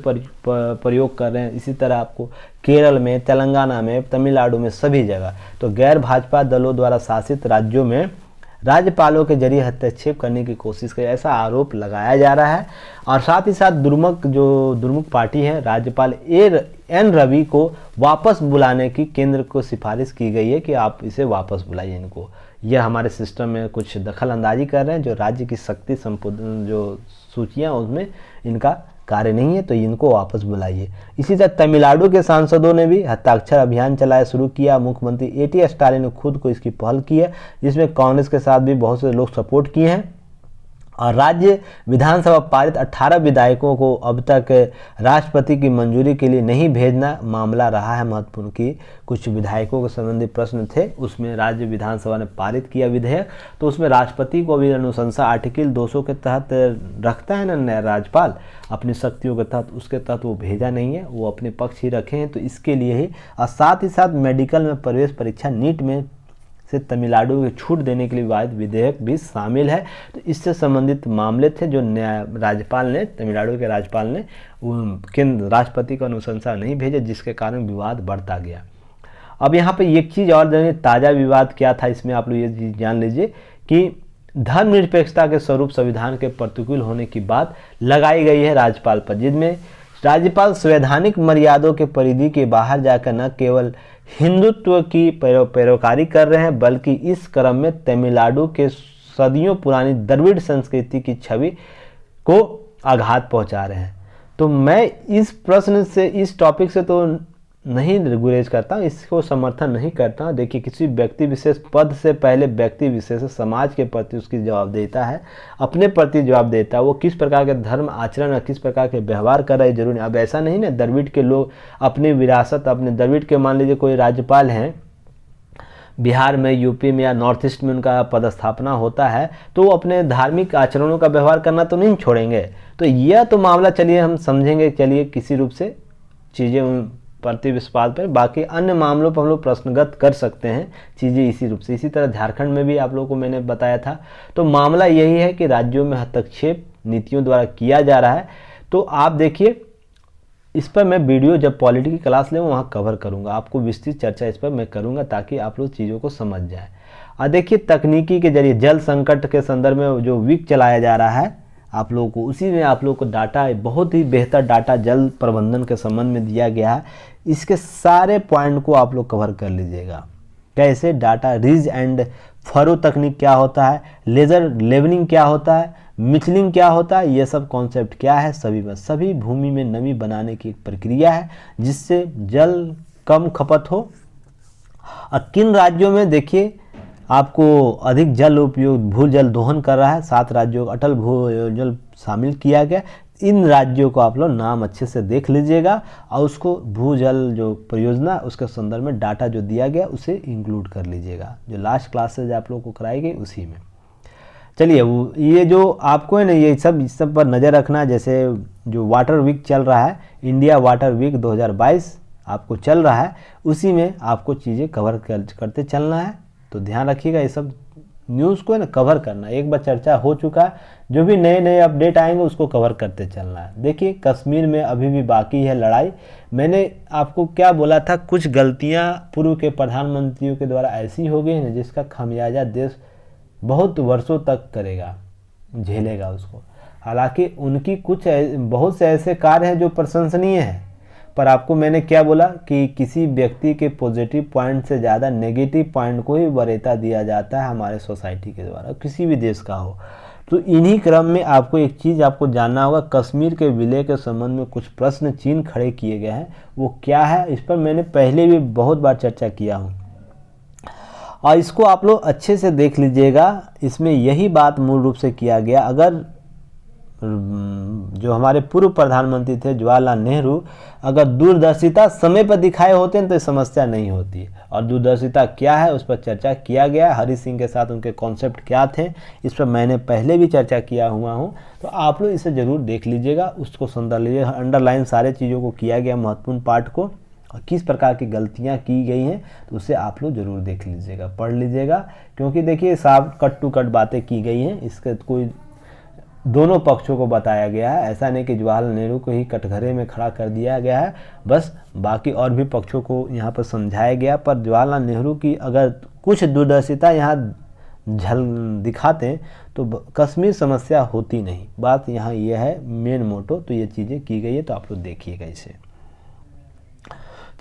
प्रयोग कर रहे हैं। इसी तरह आपको केरल में, तेलंगाना में, तमिलनाडु में, सभी जगह तो गैर भाजपा दलों द्वारा शासित राज्यों में राज्यपालों के जरिए हस्तक्षेप करने की कोशिश करे, ऐसा आरोप लगाया जा रहा है। और साथ ही साथ दुर्मुख पार्टी है, राज्यपाल एन रवि को वापस बुलाने की केंद्र को सिफारिश की गई है कि आप इसे वापस बुलाइए इनको। यह हमारे सिस्टम में कुछ दखल अंदाजी कर रहे हैं, जो राज्य की शक्ति जो सूचियाँ उसमें इनका कार्य नहीं है, तो इनको वापस बुलाइए। इसी तरह तमिलनाडु के सांसदों ने भी हस्ताक्षर अभियान चलाया शुरू किया। मुख्यमंत्री ए.टी. स्टालिन ने खुद को इसकी पहल की है, जिसमें कांग्रेस के साथ भी बहुत से लोग सपोर्ट किए हैं। और राज्य विधानसभा पारित 18 विधायकों को अब तक राष्ट्रपति की मंजूरी के लिए नहीं भेजना मामला रहा है महत्वपूर्ण, की कुछ विधायकों के संबंधी प्रश्न थे, उसमें राज्य विधानसभा ने पारित किया विधेयक, तो उसमें राष्ट्रपति को भी अनुशंसा आर्टिकल 200 के तहत रखता है ना राज्यपाल अपनी शक्तियों के तहत, उसके तहत वो भेजा नहीं है, वो अपने पक्ष ही रखे हैं, तो इसके लिए ही। और साथ ही साथ मेडिकल में प्रवेश परीक्षा नीट में से तमिलनाडु को छूट देने के लिए विवादित विधेयक भी शामिल है। तो इससे संबंधित मामले थे जो राज्यपाल ने, तमिलनाडु के राज्यपाल ने केंद्र राष्ट्रपति को अनुशंसा नहीं भेजा, जिसके कारण विवाद बढ़ता गया। अब यहाँ पे एक चीज़ और जानिए, ताज़ा विवाद क्या था इसमें आप लोग ये चीज़ जान लीजिए कि धर्मनिरपेक्षता के स्वरूप संविधान के प्रतिकूल होने की बात लगाई गई है राज्यपाल पर, जिसमें राज्यपाल संवैधानिक मर्यादों के परिधि के बाहर जाकर न केवल हिंदुत्व की पैरोकारी कर रहे हैं, बल्कि इस क्रम में तमिलनाडु के सदियों पुरानी द्रविड़ संस्कृति की छवि को आघात पहुंचा रहे हैं। तो मैं इस प्रश्न से, इस टॉपिक से तो नहीं गुरेज करता हूँ, इसको समर्थन नहीं करता हूँ। देखिए, किसी व्यक्ति विशेष पद से पहले व्यक्ति विशेष समाज के प्रति उसकी जवाबदेहिता है, अपने प्रति जवाब देता है, वो किस प्रकार के धर्म आचरण और किस प्रकार के व्यवहार कर रहे हैं जरूरी। अब ऐसा नहीं ना, द्रविड़ के लोग अपनी विरासत, अपने द्रविड़ के मान लीजिए कोई राज्यपाल हैं बिहार में, यूपी में या नॉर्थ ईस्ट में उनका पदस्थापना होता है, तो वो अपने धार्मिक आचरणों का व्यवहार करना तो नहीं छोड़ेंगे। तो यह तो मामला चलिए हम समझेंगे, चलिए किसी रूप से चीज़ें प्रति विस्वाद पर, बाकी अन्य मामलों पर हम लोग प्रश्नगत कर सकते हैं चीज़ें इसी रूप से। इसी तरह झारखंड में भी आप लोगों को मैंने बताया था। तो मामला यही है कि राज्यों में हस्तक्षेप नीतियों द्वारा किया जा रहा है। तो आप देखिए, इस पर मैं वीडियो जब पॉलिटी की क्लास ले वहाँ कवर करूँगा, आपको विस्तृत चर्चा इस पर मैं करूँगा ताकि आप लोग चीज़ों को समझ जाए। और देखिए, तकनीकी के जरिए जल संकट के संदर्भ में जो वीक चलाया जा रहा है आप लोगों को, उसी में आप लोगों को डाटा, बहुत ही बेहतर डाटा जल प्रबंधन के संबंध में दिया गया है। इसके सारे पॉइंट को आप लोग कवर कर लीजिएगा। कैसे डाटा, रिज एंड फरो तकनीक क्या होता है, लेजर लेवलिंग क्या होता है, मिचलिंग क्या होता है, ये सब कॉन्सेप्ट क्या है, सभी भूमि में नमी बनाने की एक प्रक्रिया है जिससे जल कम खपत हो। और किन राज्यों में देखिए आपको अधिक जल उपयोग, भूजल दोहन कर रहा है, 7 राज्यों अटल भूजल शामिल किया गया। इन राज्यों को आप लोग नाम अच्छे से देख लीजिएगा और उसको भूजल जो परियोजना उसके संदर्भ में डाटा जो दिया गया उसे इंक्लूड कर लीजिएगा, जो लास्ट क्लासेज आप लोग को कराई गई उसी में। चलिए, वो ये जो आपको है ना, ये सब इस सब पर नज़र रखना। जैसे जो वाटर वीक चल रहा है, इंडिया वाटर वीक 2022 आपको चल रहा है, उसी में आपको चीज़ें कवर करते चलना है। तो ध्यान रखिएगा, ये सब न्यूज़ को है ना कवर करना। एक बार चर्चा हो चुका है, जो भी नए नए अपडेट आएंगे उसको कवर करते चलना है। देखिए कश्मीर में अभी भी बाकी है लड़ाई। मैंने आपको क्या बोला था, कुछ गलतियां पूर्व के प्रधानमंत्रियों के द्वारा ऐसी हो गई हैं जिसका खामियाजा देश बहुत वर्षों तक करेगा, झेलेगा उसको। हालांकि उनकी कुछ बहुत से ऐसे कार्य हैं जो प्रशंसनीय हैं, पर आपको मैंने क्या बोला कि किसी व्यक्ति के पॉजिटिव पॉइंट से ज़्यादा नेगेटिव पॉइंट को ही वरीयता दिया जाता है हमारे सोसाइटी के द्वारा, किसी भी देश का हो। तो इन्हीं क्रम में आपको एक चीज़ आपको जानना होगा, कश्मीर के विलय के संबंध में कुछ प्रश्न चीन खड़े किए गए हैं, वो क्या है इस पर मैंने पहले भी बहुत बार चर्चा किया हूँ, और इसको आप लोग अच्छे से देख लीजिएगा। इसमें यही बात मूल रूप से किया गया, अगर जो हमारे पूर्व प्रधानमंत्री थे जवाहरलाल नेहरू, अगर दूरदर्शिता समय पर दिखाए होते हैं तो समस्या नहीं होती। और दूरदर्शिता क्या है उस पर चर्चा किया गया, हरि सिंह के साथ उनके कॉन्सेप्ट क्या थे इस पर मैंने पहले भी चर्चा किया हुआ हूँ। तो आप लोग इसे ज़रूर देख लीजिएगा, उसको सुंदर लीजिएगा, अंडरलाइन सारे चीज़ों को किया गया, महत्वपूर्ण पार्ट को, और किस प्रकार की गलतियां की गई हैं तो उसे आप लोग ज़रूर देख लीजिएगा, पढ़ लीजिएगा। क्योंकि देखिए साफ कट टू कट बातें की गई हैं, इसके कोई दोनों पक्षों को बताया गया है, ऐसा नहीं कि जवाहरलाल नेहरू को ही कटघरे में खड़ा कर दिया गया है, बस बाकी और भी पक्षों को यहाँ पर समझाया गया। पर जवाहरलाल नेहरू की अगर कुछ दूरदर्शिता यहाँ दिखाते तो कश्मीर समस्या होती नहीं। बात यहाँ यह है मेन मोटो, तो ये चीज़ें की गई है, तो आप लोग देखिएगा इसे।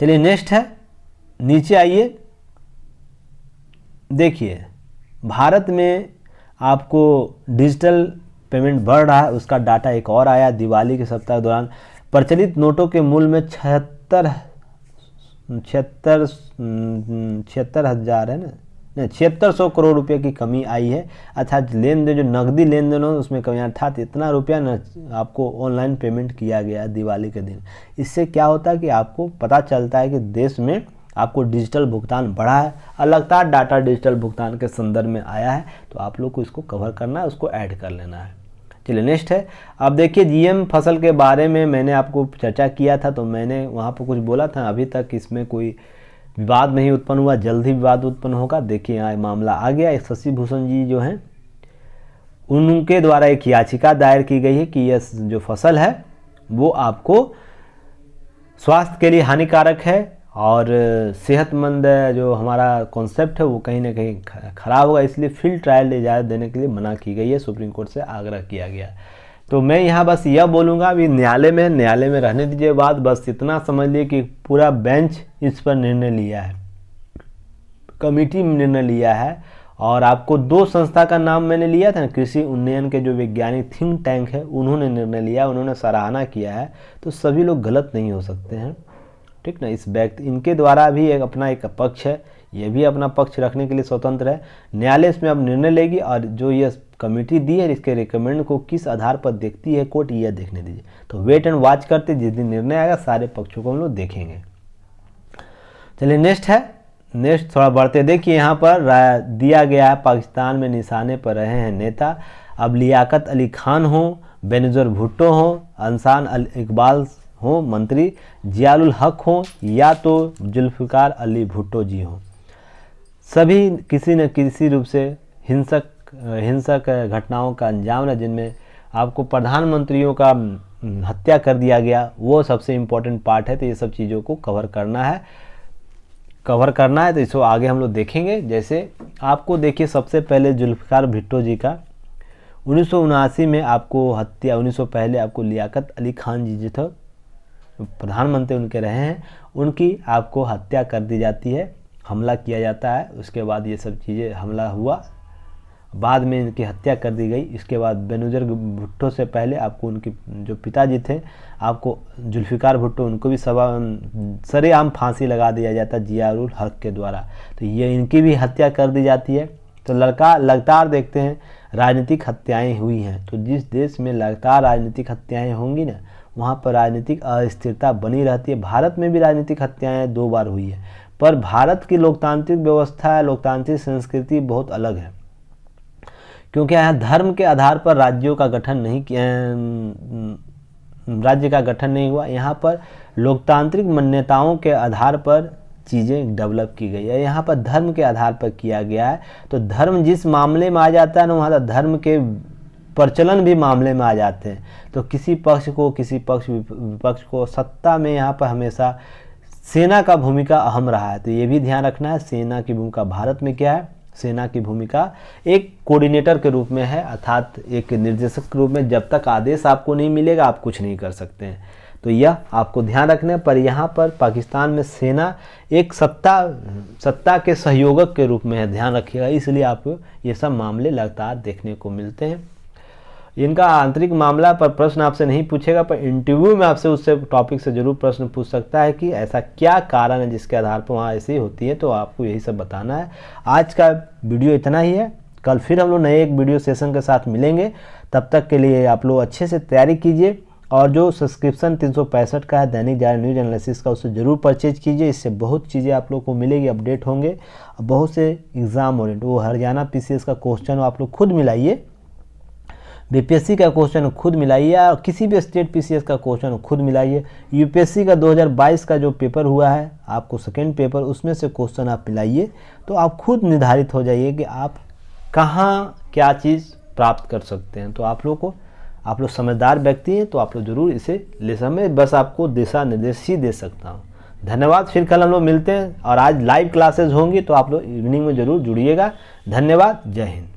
चलिए नेक्स्ट है, नीचे आइए, देखिए भारत में आपको डिजिटल पेमेंट बढ़ रहा है, उसका डाटा एक और आया दिवाली के सप्ताह के दौरान। प्रचलित नोटों के मूल्य में 76,000 है ना, नहीं 7600 करोड़ रुपए की कमी आई है। अर्थात लेन देन जो नकदी लेन देन हो उसमें कमी, अर्थात इतना रुपया न आपको ऑनलाइन पेमेंट किया गया दिवाली के दिन। इससे क्या होता है कि आपको पता चलता है कि देश में आपको डिजिटल भुगतान बढ़ा है, लगातार डाटा डिजिटल भुगतान के संदर्भ में आया है, तो आप लोग को इसको कवर करना है, उसको ऐड कर लेना है। चलिए नेक्स्ट है, अब देखिए जीएम फसल के बारे में मैंने आपको चर्चा किया था, तो मैंने वहाँ पर कुछ बोला था, अभी तक इसमें कोई विवाद नहीं उत्पन्न हुआ, जल्द ही विवाद उत्पन्न होगा। देखिए यहाँ मामला आ गया, शशि भूषण जी जो हैं उनके द्वारा एक याचिका दायर की गई है कि यह जो फसल है वो आपको स्वास्थ्य के लिए हानिकारक है और सेहतमंद जो हमारा कॉन्सेप्ट है वो कहीं ना कहीं खराब होगा, इसलिए फील्ड ट्रायल इजाज़त देने के लिए मना की गई है, सुप्रीम कोर्ट से आग्रह किया गया। तो मैं यहाँ बस यह बोलूँगा, अभी न्यायालय में रहने दीजिए बात, बस इतना समझ लिए कि पूरा बेंच इस पर निर्णय लिया है, कमेटी में निर्णय लिया है। और आपको दो संस्था का नाम मैंने लिया था ना, कृषि उन्नयन के जो वैज्ञानिक थिंक टैंक है उन्होंने निर्णय लिया, उन्होंने सराहना किया है, तो सभी लोग गलत नहीं हो सकते हैं, ठीक ना। इस व्यक्ति इनके द्वारा भी अपना एक पक्ष है, ये भी अपना पक्ष रखने के लिए स्वतंत्र है। न्यायालय इसमें अब निर्णय लेगी, और जो ये कमेटी दी है इसके रिकमेंड को किस आधार पर देखती है कोर्ट, यह देखने दीजिए। तो वेट एंड वॉच करते, जिस दिन निर्णय आएगा सारे पक्षों को हम लोग देखेंगे। चलिए नेक्स्ट है, नेक्स्ट थोड़ा बढ़ते, देखिए यहाँ पर दिया गया है, पाकिस्तान में निशाने पर रहे हैं नेता, अब लियाकत अली खान हो, बेनज़ीर भुट्टो हो, अंसान इकबाल हो मंत्री, जियाउल हक हो या तो जुल्फ़िकार अली भुट्टो जी हो, सभी किसी न किसी रूप से हिंसक घटनाओं का अंजाम है, जिनमें आपको प्रधानमंत्रियों का हत्या कर दिया गया, वो सबसे इम्पोर्टेंट पार्ट है। तो ये सब चीज़ों को कवर करना है, तो इसको आगे हम लोग देखेंगे। जैसे आपको देखिए सबसे पहले जुल्फ़िकार भुट्टो जी का 1979 में आपको हत्या, 1900 पहले आपको लियाकत अली खान जी जो थे प्रधानमंत्री उनके रहे हैं, उनकी आपको हत्या कर दी जाती है, हमला किया जाता है, उसके बाद ये सब चीज़ें हमला हुआ, बाद में इनकी हत्या कर दी गई। इसके बाद बेनज़ीर भुट्टो से पहले आपको उनके जो पिताजी थे आपको जुल्फ़िकार भुट्टो, उनको भी सरेआम फांसी लगा दिया जाता जियाउल हक के द्वारा, तो ये इनकी भी हत्या कर दी जाती है। तो लगातार देखते हैं राजनीतिक हत्याएं हुई हैं, तो जिस देश में लगातार राजनीतिक हत्याएं होंगी ना वहाँ पर राजनीतिक अस्थिरता बनी रहती है। भारत में भी राजनीतिक हत्याएं 2 बार हुई है, पर भारत की लोकतांत्रिक व्यवस्था, लोकतांत्रिक संस्कृति बहुत अलग है, क्योंकि यहाँ धर्म के आधार पर राज्य का गठन नहीं हुआ, यहाँ पर लोकतांत्रिक मान्यताओं के आधार पर चीज़ें डेवलप की गई है, यहाँ पर धर्म के आधार पर किया गया है। तो धर्म जिस मामले में आ जाता है ना, वहाँ धर्म के प्रचलन भी मामले में आ जाते हैं। तो किसी पक्ष विपक्ष को सत्ता में यहाँ पर हमेशा सेना का भूमिका अहम रहा है। तो ये भी ध्यान रखना है, सेना की भूमिका भारत में क्या है, सेना की भूमिका एक कोऑर्डिनेटर के रूप में है, अर्थात एक निर्देशक के रूप में। जब तक आदेश आपको नहीं मिलेगा आप कुछ नहीं कर सकते हैं। तो यह आपको ध्यान रखना। पर यहाँ पर पाकिस्तान में सेना एक सत्ता के सहयोगक के रूप में है, ध्यान रखिएगा। इसलिए आपको ये सब मामले लगातार देखने को मिलते हैं। इनका आंतरिक मामला पर प्रश्न आपसे नहीं पूछेगा, पर इंटरव्यू में आपसे उससे टॉपिक से जरूर प्रश्न पूछ सकता है कि ऐसा क्या कारण है जिसके आधार पर वहाँ ऐसी होती है। तो आपको यही सब बताना है। आज का वीडियो इतना ही है। कल फिर हम लोग नए एक वीडियो सेशन के साथ मिलेंगे। तब तक के लिए आप लोग अच्छे से तैयारी कीजिए, और जो सब्सक्रिप्शन 365 का है दैनिक जागरण न्यूज एनालिसिस का, उसे ज़रूर परचेज कीजिए। इससे बहुत चीज़ें आप लोग को मिलेगी, अपडेट होंगे। बहुत से एग्ज़ाम ओरिएंट, वो हरियाणा पीसीएस का क्वेश्चन आप लोग खुद मिलाइए, बीपीएससी का क्वेश्चन खुद मिलाइए, और किसी भी स्टेट पीसीएस का क्वेश्चन खुद मिलाइए। यूपीएससी का 2022 का जो पेपर हुआ है आपको सेकेंड पेपर, उसमें से क्वेश्चन आप मिलाइए। तो आप खुद निर्धारित हो जाइए कि आप कहाँ क्या चीज़ प्राप्त कर सकते हैं। तो आप लोग समझदार व्यक्ति हैं, तो आप लोग जरूर इसे ले समय, बस आपको दिशा निर्देश ही दे सकता हूँ। धन्यवाद। फिर कल हम लोग मिलते हैं, और आज लाइव क्लासेज होंगी तो आप लोग इवनिंग में जरूर जुड़िएगा। धन्यवाद। जय हिंद।